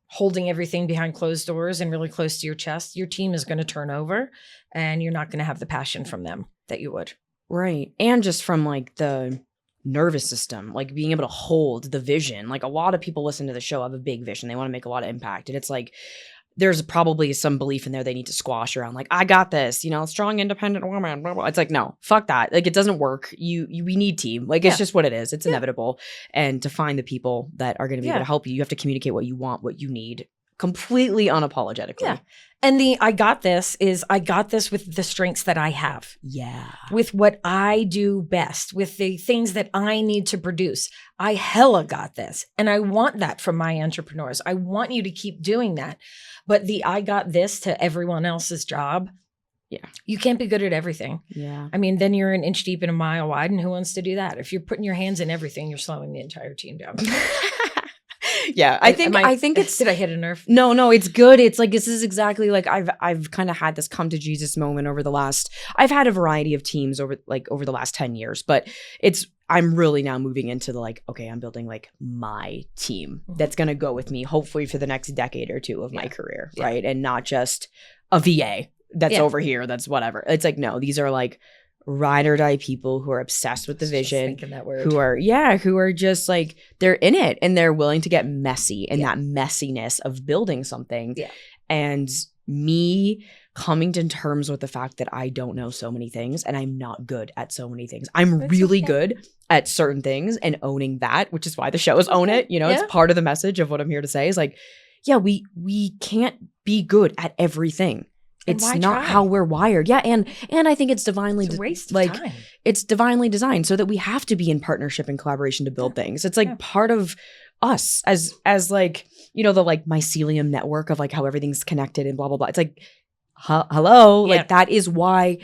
holding everything behind closed doors and really close to your chest, your team is going to turn over and you're not going to have the passion from them that you would. Right. And just from like the nervous system, like being able to hold the vision. Like a lot of people listen to the show have a big vision. They want to make a lot of impact. And it's like, there's probably some belief in there they need to squash around. Like, I got this, strong, independent woman, blah, blah. It's like, no, fuck that. Like, it doesn't work. We need team. Like, it's just what it is. It's inevitable. And to find the people that are going to be able to help you, you have to communicate what you want, what you need, completely unapologetically. Yeah. And I got this with the strengths that I have. Yeah. With what I do best, with the things that I need to produce. I hella got this. And I want that from my entrepreneurs. I want you to keep doing that. But I got this to everyone else's job. Yeah. You can't be good at everything. Yeah. I mean, then you're an inch deep and a mile wide. And who wants to do that? If you're putting your hands in everything, you're slowing the entire team down. Yeah, I think it's. Did I hit a nerve? No, it's good. It's like, this is exactly like I've kind of had this come to Jesus moment over the last. I've had a variety of teams over the last 10 years, but I'm really now moving into the like, okay, I'm building like my team that's gonna go with me, hopefully for the next decade or two of my career, right? And not just a VA that's over here, that's whatever. It's like, no, these are like ride or die people who are obsessed with the vision, who are just like, they're in it and they're willing to get messy and that messiness of building something. Yeah. And me coming to terms with the fact that I don't know so many things and I'm not good at so many things. I'm really good at certain things and owning that, which is why the show is Own It. It's part of the message of what I'm here to say is like, we can't be good at everything. It's not how we're wired. Yeah. And I think it's divinely time. It's divinely designed so that we have to be in partnership and collaboration to build things. It's like part of us as like, the like mycelium network of like how everything's connected and blah, blah, blah. It's like, hello, like that is why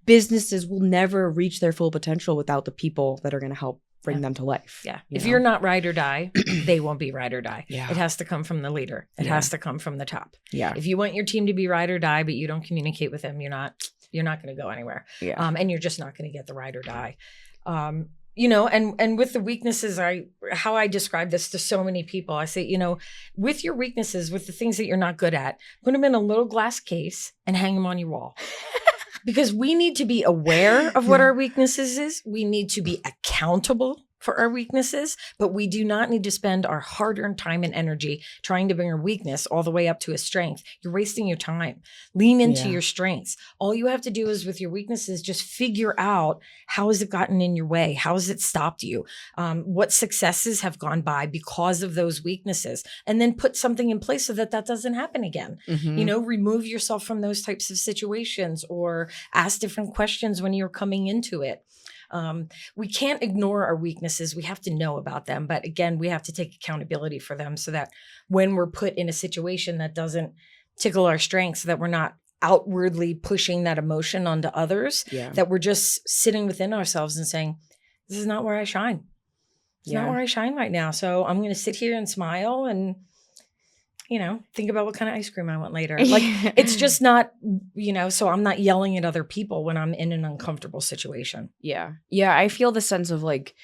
businesses will never reach their full potential without the people that are going to help bring them to life. Yeah. If you're not ride or die, they won't be ride or die. Yeah. It has to come from the leader. It has to come from the top. Yeah. If you want your team to be ride or die, but you don't communicate with them, you're not going to go anywhere. Yeah. And you're just not going to get the ride or die. And with the weaknesses, how I describe this to so many people, I say, with your weaknesses, with the things that you're not good at, put them in a little glass case and hang them on your wall. Because we need to be aware of what our weaknesses is. We need to be accountable for our weaknesses, but we do not need to spend our hard-earned time and energy trying to bring our weakness all the way up to a strength. You're wasting your time. Lean into your strengths. All you have to do is with your weaknesses, just figure out how has it gotten in your way? How has it stopped you? What successes have gone by because of those weaknesses? And then put something in place so that doesn't happen again. Remove yourself from those types of situations or ask different questions when you're coming into it. We can't ignore our weaknesses. We have to know about them. But again, we have to take accountability for them so that when we're put in a situation that doesn't tickle our strengths, that we're not outwardly pushing that emotion onto others, that we're just sitting within ourselves and saying, this is not where I shine. It's not where I shine right now. So I'm going to sit here and smile and, think about what kind of ice cream I want later. Like, it's just not, so I'm not yelling at other people when I'm in an uncomfortable situation. Yeah. Yeah. I feel the sense of like,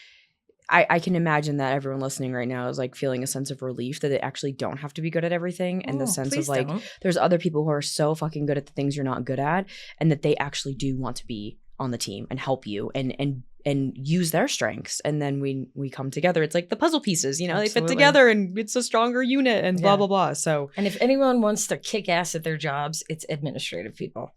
I can imagine that everyone listening right now is like feeling a sense of relief that they actually don't have to be good at everything. And the sense of like, there's other people who are so fucking good at the things you're not good at, and that they actually do want to be on the team and help you and use their strengths. And then we come together. It's like the puzzle pieces, they fit together and it's a stronger unit and blah, blah, blah. So, and if anyone wants to kick ass at their jobs, it's administrative people.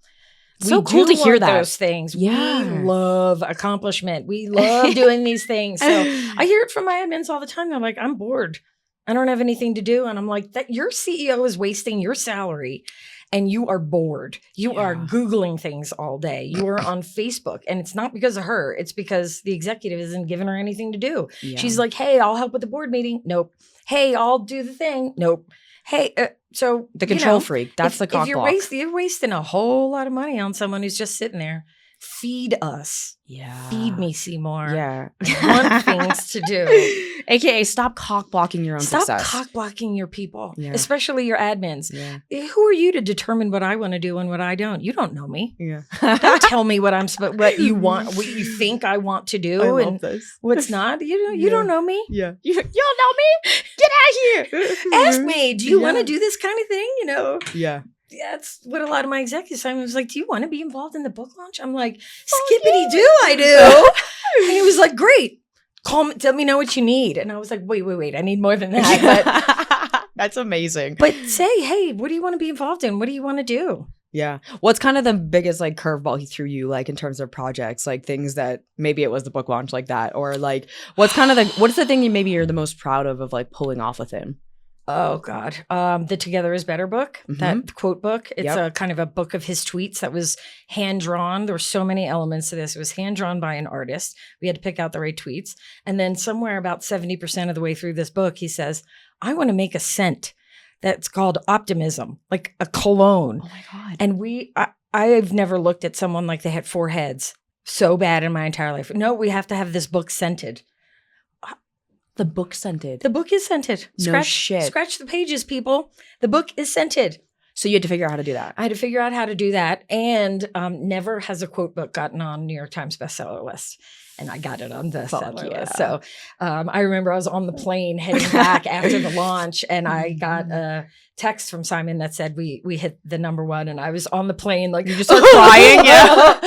So cool to hear that. Those things. Yeah. We love accomplishment. We love doing these things. So I hear it from my admins all the time. They're like, I'm bored. I don't have anything to do. And I'm like, that your CEO is wasting your salary and you are bored. You are Googling things all day. You are on Facebook. And it's not because of her. It's because the executive isn't giving her anything to do. Yeah. She's like, hey, I'll help with the board meeting. Nope. Hey, I'll do the thing. Nope. Hey, so the control freak. That's the cock block. You're wasting a whole lot of money on someone who's just sitting there. Feed us. Yeah. Feed me, Seymour. Yeah. Want things to do. AKA stop cock blocking your own success. Stop cock blocking your people, especially your admins. Yeah. Who are you to determine what I want to do and what I don't? You don't know me. Yeah. Don't tell me what you want, what you think I want to do, I and love this. What's not. You don't know me. Yeah. You don't know me? Get out here. Ask me. Do you want to do this kind of thing? Yeah. That's what a lot of my executives. Simon was like, do you want to be involved in the book launch? I'm like, skippity do, I do. And he was like, great. Call me, tell me know what you need. And I was like, wait. I need more than that. But that's amazing. But say, hey, what do you want to be involved in? What do you want to do? Yeah. What's kind of the biggest like curveball he threw you, like in terms of projects, like things that maybe it was the book launch like that, or like what's the thing you're the most proud of like pulling off with him? Oh, God. The Together is Better book, that quote book. It's a kind of a book of his tweets that was hand-drawn. There were so many elements to this. It was hand-drawn by an artist. We had to pick out the right tweets. And then somewhere about 70% of the way through this book, he says, I want to make a scent that's called optimism, like a cologne. Oh, my God. And I've never looked at someone like they had 4 heads so bad in my entire life. No, we have to have this book scented. The book scented. The book is scented. No shit. Scratch the pages, people. The book is scented. So you had to figure out how to do that. I had to figure out how to do that. And never has a quote book gotten on New York Times bestseller list. And I got it on the bestseller list. So I remember I was on the plane heading back after the launch, and I got a text from Simon that said we hit the #1, and I was on the plane like, you just start crying. Yeah.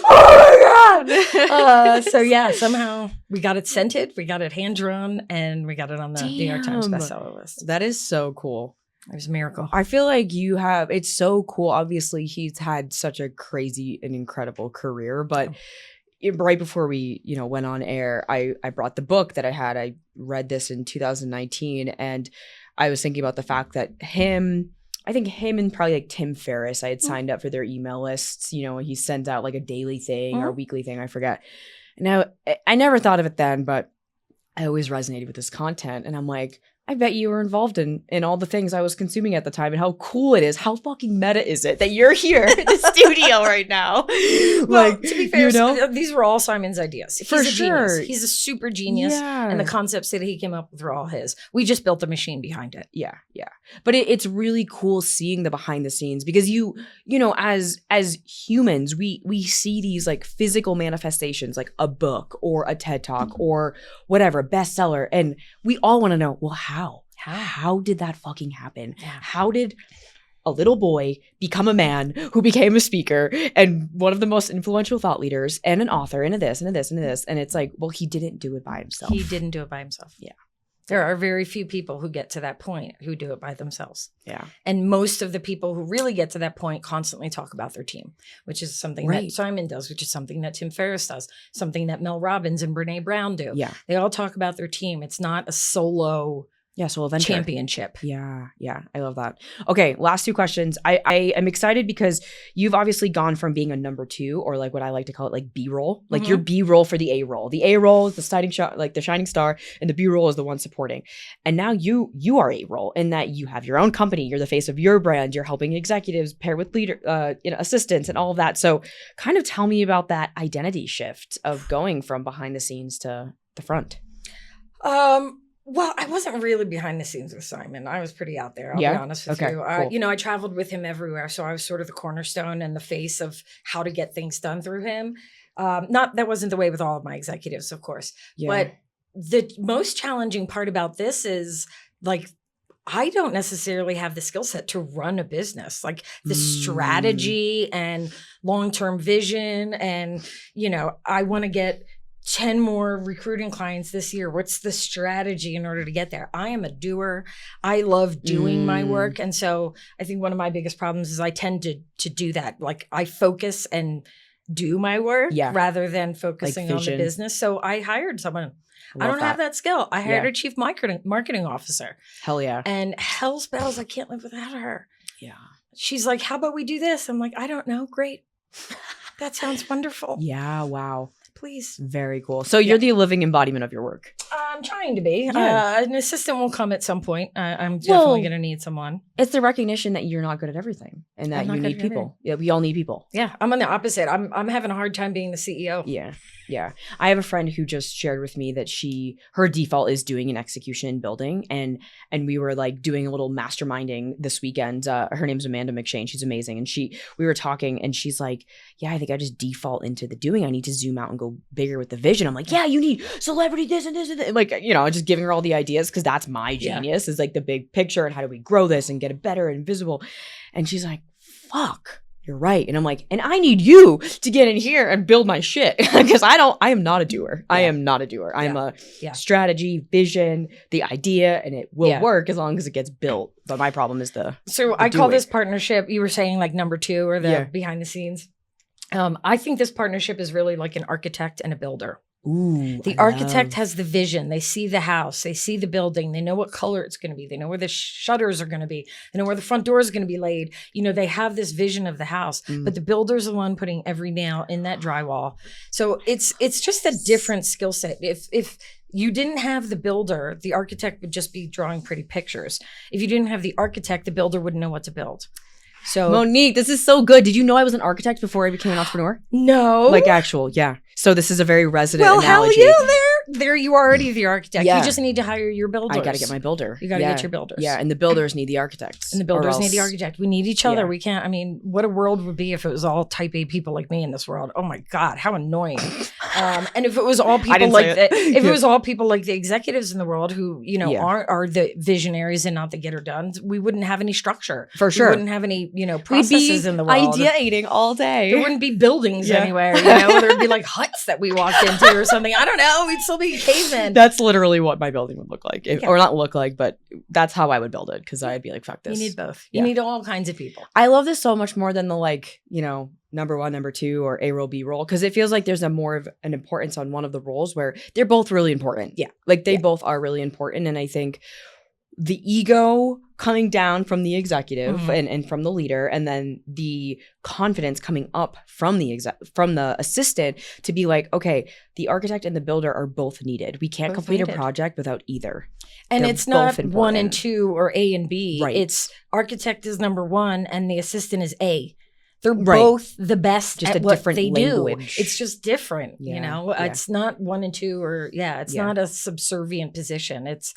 Oh my God. So yeah, somehow we got it scented, we got it hand drawn, and we got it on the New York Times bestseller list. That is so cool. It was a miracle. I feel like it's so cool. Obviously, he's had such a crazy and incredible career, but right before we, went on air, I brought the book that I had. I read this in 2019, and I was thinking about the fact that I think him and probably like Tim Ferriss, I had signed up for their email lists. He sends out like a daily thing or a weekly thing, I forget. Now, I never thought of it then, but I always resonated with this content, and I'm like, I bet you were involved in all the things I was consuming at the time, and how cool it is. How fucking meta is it that you're here in the studio right now? Well, to be fair, these were all Simon's ideas. He's For a sure. Genius. He's a super genius. Yeah. And the concepts that he came up with were all his. We just built the machine behind it. Yeah, yeah. But it's really cool seeing the behind the scenes, because as humans, we see these like physical manifestations, like a book or a TED Talk or whatever, bestseller, and we all want to know, well, how did that fucking happen? Yeah. How did a little boy become a man who became a speaker and one of the most influential thought leaders and an author and a this and a this and a this. And it's like, well, he didn't do it by himself. He didn't do it by himself. Yeah. There are very few people who get to that point who do it by themselves. Yeah. And most of the people who really get to that point constantly talk about their team, which is something that Simon does, which is something that Tim Ferriss does, something that Mel Robbins and Brene Brown do. Yeah. They all talk about their team. It's not a solo championship. Yeah. I love that. Okay, last two questions. I am excited because you've obviously gone from being a number two, or like what I like to call it, like B-roll. Like your B-roll for the A-roll. The A-roll is the shining star, and the B-roll is the one supporting. And now you are A-roll in that you have your own company. You're the face of your brand. You're helping executives pair with assistants and all of that. So kind of tell me about that identity shift of going from behind the scenes to the front. Well, I wasn't really behind the scenes with Simon. I was pretty out there, I'll be honest with you. Cool. I traveled with him everywhere. So I was sort of the cornerstone and the face of how to get things done through him. That wasn't the way with all of my executives, of course. Yeah. But the most challenging part about this is like, I don't necessarily have the skill set to run a business, like the strategy and long-term vision. And, I want to get 10 more recruiting clients this year. What's the strategy in order to get there? I am a doer. I love doing my work. And so I think one of my biggest problems is I tend to do that. Like I focus and do my work rather than focusing on the business. So I hired someone. I don't have that skill. I hired a chief marketing officer. Hell yeah. And hell's bells, I can't live without her. Yeah. She's like, how about we do this? I'm like, I don't know. Great. That sounds wonderful. Yeah. Wow. Please. Very cool. So you're the living embodiment of your work. I'm trying to be. Yeah. An assistant will come at some point. I'm definitely going to need someone. It's the recognition that you're not good at everything and that you need people. Yeah, we all need people. Yeah, I'm on the opposite. I'm having a hard time being the CEO. Yeah. I have a friend who just shared with me that her default is doing an execution and building. And we were like doing a little masterminding this weekend. Her name's Amanda McShane. She's amazing. And we were talking and she's like, yeah, I think I just default into the doing. I need to zoom out and go bigger with the vision. I'm like, yeah, you need celebrity this and this and that. Like, just giving her all the ideas because that's my genius is like the big picture and how do we grow this and get it better and visible. And she's like, fuck. You're right. And I'm like, and I need you to get in here and build my shit because I am not a doer. I am not a doer. I'm a strategy, vision, the idea, and it will work as long as it gets built. But my problem is So I call this partnership, you were saying like number two or the behind the scenes. I think this partnership is really like an architect and a builder. Ooh, the architect has the vision. They see the house. They see the building. They know what color it's going to be. They know where the shutters are going to be. They know where the front door is going to be laid. They have this vision of the house, but the builder's the one putting every nail in that drywall. So it's just a different skill set. If you didn't have the builder, the architect would just be drawing pretty pictures. If you didn't have the architect, the builder wouldn't know what to build. So Monique, this is so good. Did you know I was an architect before I became an entrepreneur? No. Like actual, yeah. So this is a very resonant analogy. Well, hell yeah, there you are already the architect. Yeah. You just need to hire your builders. I got to get my builder. You got to get your builders. Yeah, and the builders need the architects. And the builders need the architect. We need each other. We can't, what a world would be if it was all type A people like me in this world. Oh my God, how annoying. And if it was all people it was all people like the executives in the world who, are the visionaries and not the getter done, we wouldn't have any structure. For sure. We wouldn't have any, processes in the world. Ideating all day. There wouldn't be buildings anywhere, There'd be like huts that we walked into or something. I don't know. We'd still be cavemen. That's literally what my building would look like. Or not look like, but that's how I would build it because I'd be like, fuck this. You need both. You need all kinds of people. I love this so much more than the number one, number two, or A role, B role, because it feels like there's a more of an importance on one of the roles where they're both really important. Yeah. Like they both are really important. And I think the ego coming down from the executive and from the leader, and then the confidence coming up from the assistant to be like, okay, the architect and the builder are both needed. We can't complete a project without either. And they're it's not one and two or A and B. Right. It's architect is number one and the assistant is A. They're both the best just at what they language. Do. It's just different, It's not one and two or it's not a subservient position. It's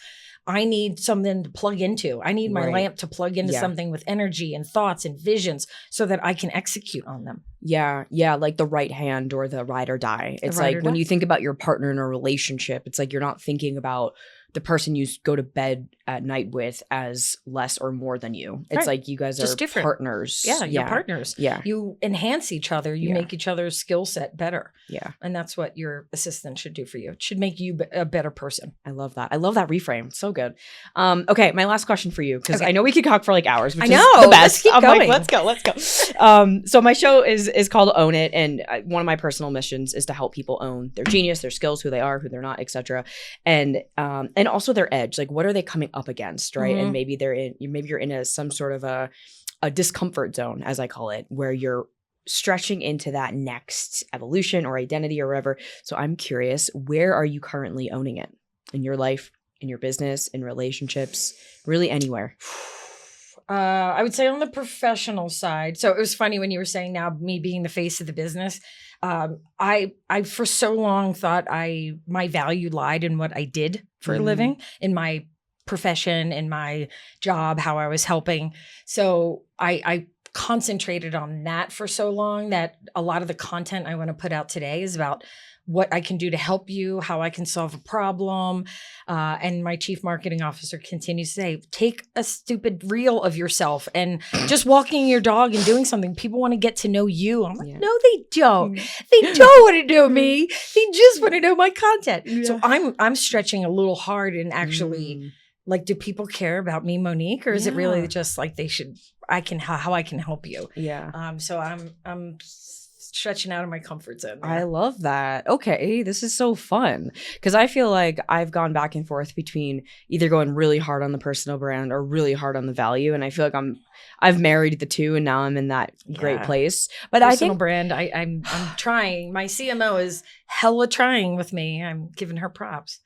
I need something to plug into. I need my lamp to plug into something with energy and thoughts and visions so that I can execute on them. Yeah. Yeah. Like the right hand or the ride or die. It's like when you think about your partner in a relationship, it's like you're not thinking about the person you go to bed at night with as less or more than you. It's like you guys just are different partners. Yeah, you're partners. Yeah. You enhance each other. You make each other's skill set better. Yeah. And that's what your assistant should do for you. It should make you a better person. I love that. I love that reframe. So good. Okay, my last question for you, because I know we could talk for like hours, which is the best. Let's keep going. Like, let's go. So my show is called Own It, and one of my personal missions is to help people own their genius, their skills, who they are, who they're not, etc. And also their edge. Like, what are they coming up against, right? And maybe you're in some sort of a discomfort zone, as I call it, where you're stretching into that next evolution or identity or whatever. So I'm curious, where are you currently owning it in your life, in your business, in relationships, really anywhere? I would say on the professional side. So it was funny when you were saying now me being the face of the business. I for so long thought my value lied in what I did for a living, in my profession, in my job, how I was helping. So I concentrated on that for so long that a lot of the content I want to put out today is about what I can do to help you, how I can solve a problem. And my chief marketing officer continues to say, take a stupid reel of yourself and just walking your dog and doing something. People want to get to know you. I'm like, no, they don't. They don't want to know me. They just want to know my content. Yeah. So I'm stretching a little hard and actually like, do people care about me, Monique? Or is it really just like how I can help you? Yeah. So I'm stretching out of my comfort zone. I love that. Okay, this is so fun, because I feel like I've gone back and forth between either going really hard on the personal brand or really hard on the value, and I feel like I've married the two, and now I'm in that great place. But personal I think brand, I'm trying. My CMO is hella trying with me. I'm giving her props.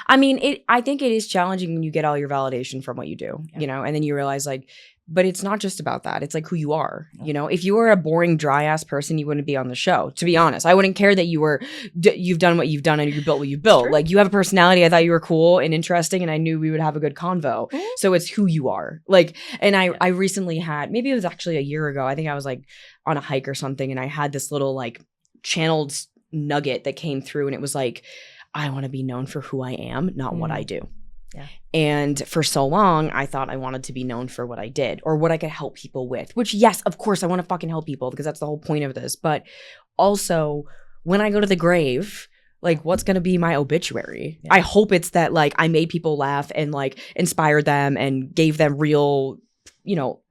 I mean, I think it is challenging when you get all your validation from what you do, you know, and then you realize like, but it's not just about that. It's like who you are. You know, if you were a boring, dry ass person, you wouldn't be on the show. To be honest, I wouldn't care that you've done what you've done and you built what you built. Like, you have a personality. I thought you were cool and interesting, and I knew we would have a good convo. So it's who you are. Like, and I recently had, maybe it was actually a year ago, I think I was like on a hike or something, and I had this little like channeled nugget that came through, and it was like, I want to be known for who I am, not what I do. Yeah. And for so long, I thought I wanted to be known for what I did or what I could help people with, which, yes, of course, I want to fucking help people, because that's the whole point of this. But also, when I go to the grave, like, what's going to be my obituary? I hope it's that, like, I made people laugh and, like, inspired them and gave them real, you know,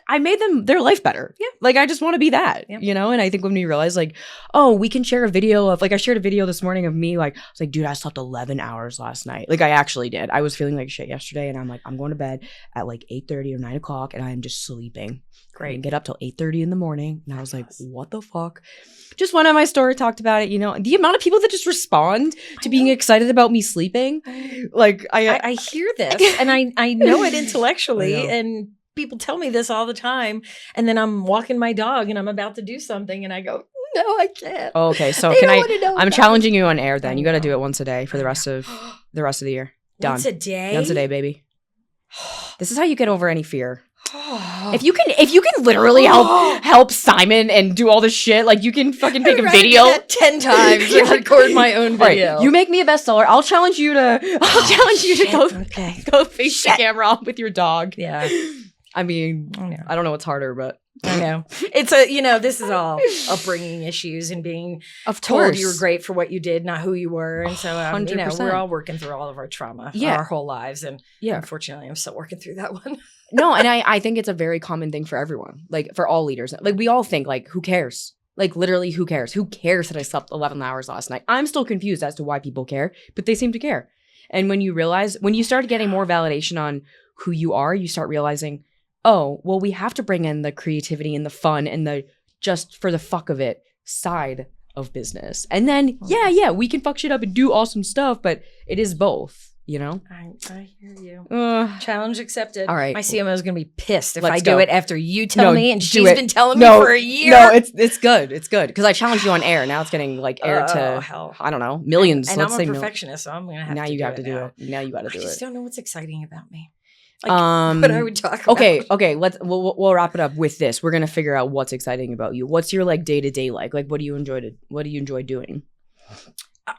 I made them their life better. Yeah. Like, I just want to be that, you know? And I think when we realize, like, oh, we can share a video of, like, I shared a video this morning of me, like, I was like, dude, I slept 11 hours last night. Like, I actually did. I was feeling like shit yesterday, and I'm like, I'm going to bed at like 8:30 or 9 o'clock, and I'm just sleeping. Great. I didn't get up till 8:30 in the morning. And I was like, what the fuck? Just one on my story talked about it, you know? The amount of people that just respond to being excited about me sleeping. Like, I hear this, and I know it intellectually, and people tell me this all the time, and then I'm walking my dog and I'm about to do something and I go, no, I can't. Oh, okay, so I'm challenging you on air then. You got to do it once a day for the rest of the year. Done. Once a day? Once a day, baby. This is how you get over any fear. If you can literally help Simon and do all this shit, like, you can fucking make a video 10 times and record my own video. Right. You make me a bestseller. I'll challenge you to go face the camera with your dog. Yeah. I mean, I don't know what's harder, but I know. It's this is all upbringing issues and being told you were great for what you did, not who you were. And so, we're all working through all of our trauma our whole lives. And unfortunately, I'm still working through that one. No, and I think it's a very common thing for everyone, like, for all leaders. Like, we all think, like, who cares? Like, literally, who cares? Who cares that I slept 11 hours last night? I'm still confused as to why people care, but they seem to care. And when you start getting more validation on who you are, you start realizing, oh, well, we have to bring in the creativity and the fun and the just for the fuck of it side of business. And then, we can fuck shit up and do awesome stuff, but it is both, you know? I hear you. Challenge accepted. All right. My CMO is going to be pissed if I do it after you tell me, and she's been telling me for a year. No, it's good. It's good. Because I challenged you on air. Now it's getting, like, aired to, hell. I don't know, millions. And I'm a perfectionist, so I'm going to have to do it. Now you got to do it. Now you got to do it. I just don't know what's exciting about me. Like, what I would talk about. Okay. We'll wrap it up with this. We're gonna figure out what's exciting about you. What's your, like, day to day like? Like, what do you enjoy doing?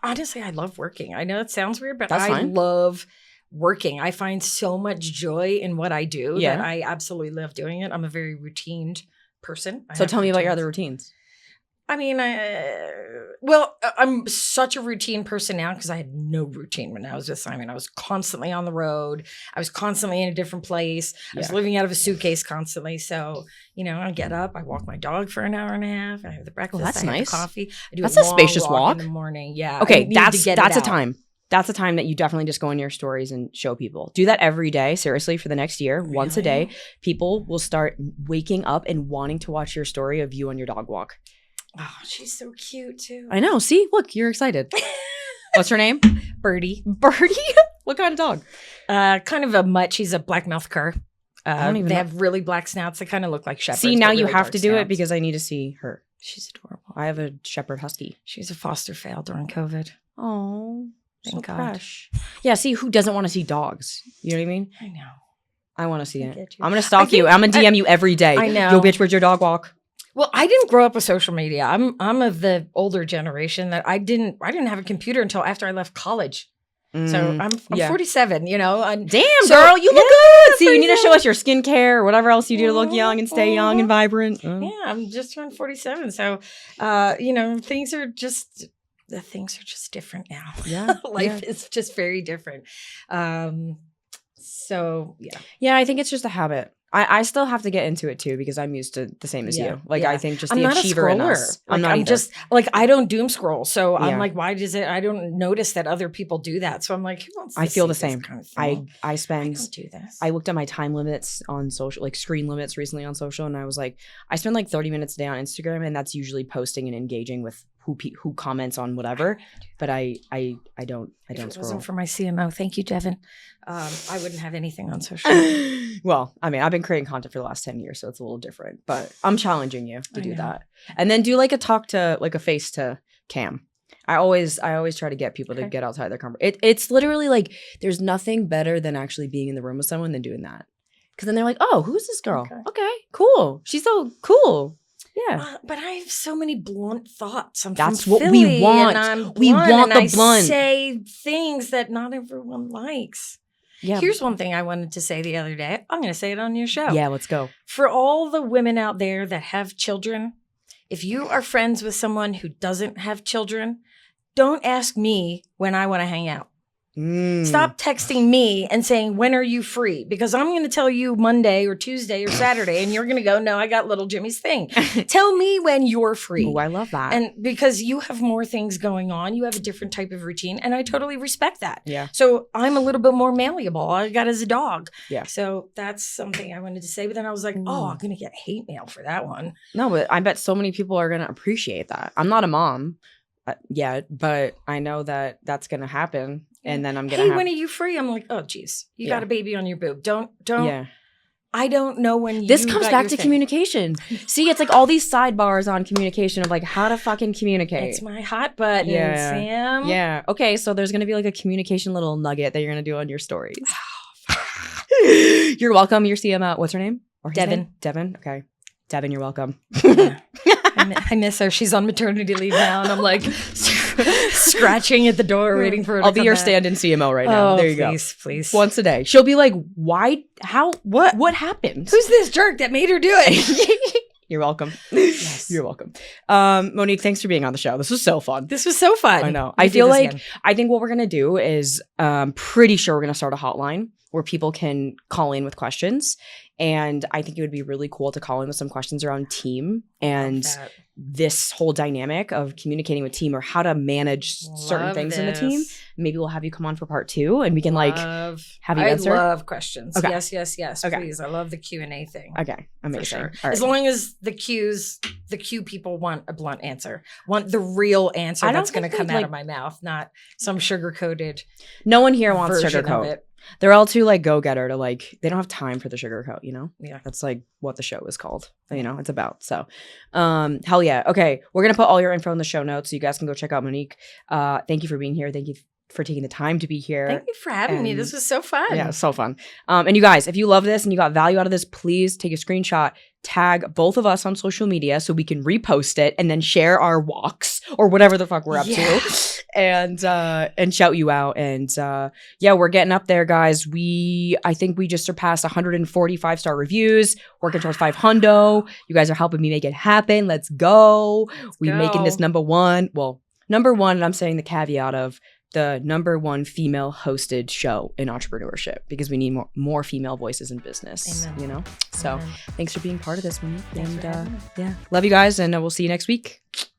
Honestly, I love working. I know it sounds weird, but That's I fine. love working. I find so much joy in what I do Yeah. that I absolutely love doing it. I'm a very routined person. So tell me about your other routines. I mean, I'm such a routine person now because I had no routine when I was with Simon. I was constantly on the road. I was constantly in a different place. I was living out of a suitcase constantly. So, I get up, I walk my dog for an hour and a half. I have the breakfast. That's I have nice. The coffee. I do That's a a spacious walk walk in the morning. Yeah. Okay, I need that's to get a it out. time. That's a time that you definitely just go in your stories and show people. Do that every day, seriously, for the next year. Really? Once a day, people will start waking up and wanting to watch your story of you on your dog walk. Oh, she's so cute too. I know. See, look, you're excited. What's her name? Birdie. Birdie? What kind of dog? Kind of a mutt. She's a black-mouthed cur. don't even They know. have really black snouts. They kind of look like shepherds. See, now but you really have dark to do it snouts. because I need to see her. She's adorable. I have a shepherd husky. She's a foster fail during COVID. Oh, so Thank God. fresh. Yeah, see, who doesn't want to see dogs? You know what I mean? I know. I want to see I it. get you. I'm going to stalk you. I'm going to DM you every day. I know. Yo, bitch, where's your dog walk? Well, I didn't grow up with social media. I'm of the older generation that I didn't have a computer until after I left college. So I'm yeah. 47, and Damn, So- girl, you look good. See, you need to show 47. us your skincare or whatever else you do to look young and stay young and vibrant. yeah, I'm just turned 47. So, things are just different now. Yeah. Life is just very different. So yeah. Yeah, I think it's just a habit. I still have to get into it too because I'm used to the same as Yeah, you. Like yeah. I think just I'm the not a achiever in scroller. us. I'm not either. just like I don't doom scroll. So Yeah. I'm like, why does it? I don't notice that other people do that. So I'm like, who wants to I feel the see this same. kind of I thing? I I spend don't do this. I looked at my time limits on social, like screen limits recently on social, and I was like, I spend like 30 minutes a day on Instagram, and that's usually posting and engaging with who comments on whatever. But I don't If it scroll. wasn't for my CMO, thank you, Devin. I wouldn't have anything on social. Well, I mean, I've been creating content for the last 10 years, so it's a little different. But I'm challenging you to I do know. that, and then do like a face to cam. I always try to get people to Okay. get outside their comfort. It's literally like there's nothing better than actually being in the room with someone than doing that. Because then they're like, oh, who's this girl? Okay, cool. She's so cool. Yeah. But I have so many blunt thoughts. That's from what we Philly, want. And I'm We blunt, want and the blunt. I say things that not everyone likes. Yeah. Here's one thing I wanted to say the other day. I'm going to say it on your show. Yeah, let's go. For all the women out there that have children, if you are friends with someone who doesn't have children, don't ask me when I want to hang out. Stop texting me and saying, when are you free? Because I'm going to tell you Monday or Tuesday or Saturday, and you're going to go, no, I got little Jimmy's thing. Tell me when you're free. Oh, I love that. And because you have more things going on, you have a different type of routine, and I totally respect that. Yeah. So I'm a little bit more malleable. All I got is a dog. Yeah. So that's something I wanted to say. But then I was like, oh, I'm going to get hate mail for that one. No, but I bet so many people are going to appreciate that. I'm not a mom yet, but I know that that's going to happen. And then I'm going to Hey, when are you free? I'm like, oh, geez, you got a baby on your boob. Don't. Yeah. I don't know when you This comes got back your to thing. communication. See, it's like all these sidebars on communication of like how to fucking communicate. It's my hot button, Yeah. Sam. Yeah. Okay. So there's going to be like a communication little nugget that you're going to do on your stories. You're welcome. Your CMO. What's her name? Or his Devin. name? Devin. Okay. Devin, you're welcome. Yeah. I miss her. She's on maternity leave now, and I'm like scratching at the door, waiting for her. I'll to be come your back. stand-in CMO right now. Oh, There you please. go. Once a day. She'll be like, why? How? What happened? Who's this jerk that made her do it? You're welcome. Yes. You're welcome. Monique, thanks for being on the show. This was so fun. This was so fun. I know. We I do feel this like again. I think what we're gonna do is pretty sure we're gonna start a hotline where people can call in with questions. And I think it would be really cool to call in with some questions around team and Love that. this whole dynamic of communicating with team or how to manage certain Love things in the team. this. Maybe we'll have you come on for part 2 and we can have you I answer. love questions. Okay. Yes. Okay. Please. I love the Q&A thing. Okay, amazing. For sure. All right. As long as the Q people want a blunt answer, want the real answer I don't that's going to think come they'd out like- of my mouth, not some sugar-coated No one here wants version of sugarcoat. it. They're all too like go-getter to like, they don't have time for the sugarcoat, you know? Yeah. That's like what the show is called, you know, it's about. So, hell yeah. Okay. We're going to put all your info in the show notes so you guys can go check out Monique. Thank you for being here. Thank you for taking the time to be here. Thank you for having me. This was so fun. Yeah, it was so fun. And you guys, if you love this and you got value out of this, please take a screenshot, tag both of us on social media so we can repost it and then share our walks or whatever the fuck we're up to, and shout you out. And we're getting up there, guys. I think we just surpassed 145-star reviews, working towards 500. You guys are helping me make it happen. Let's go. We're making this number one, and I'm saying the caveat of the number one female hosted show in entrepreneurship, because we need more female voices in business. Amen. You know? So thanks for being part of this, Monique. And love you guys, and we'll see you next week.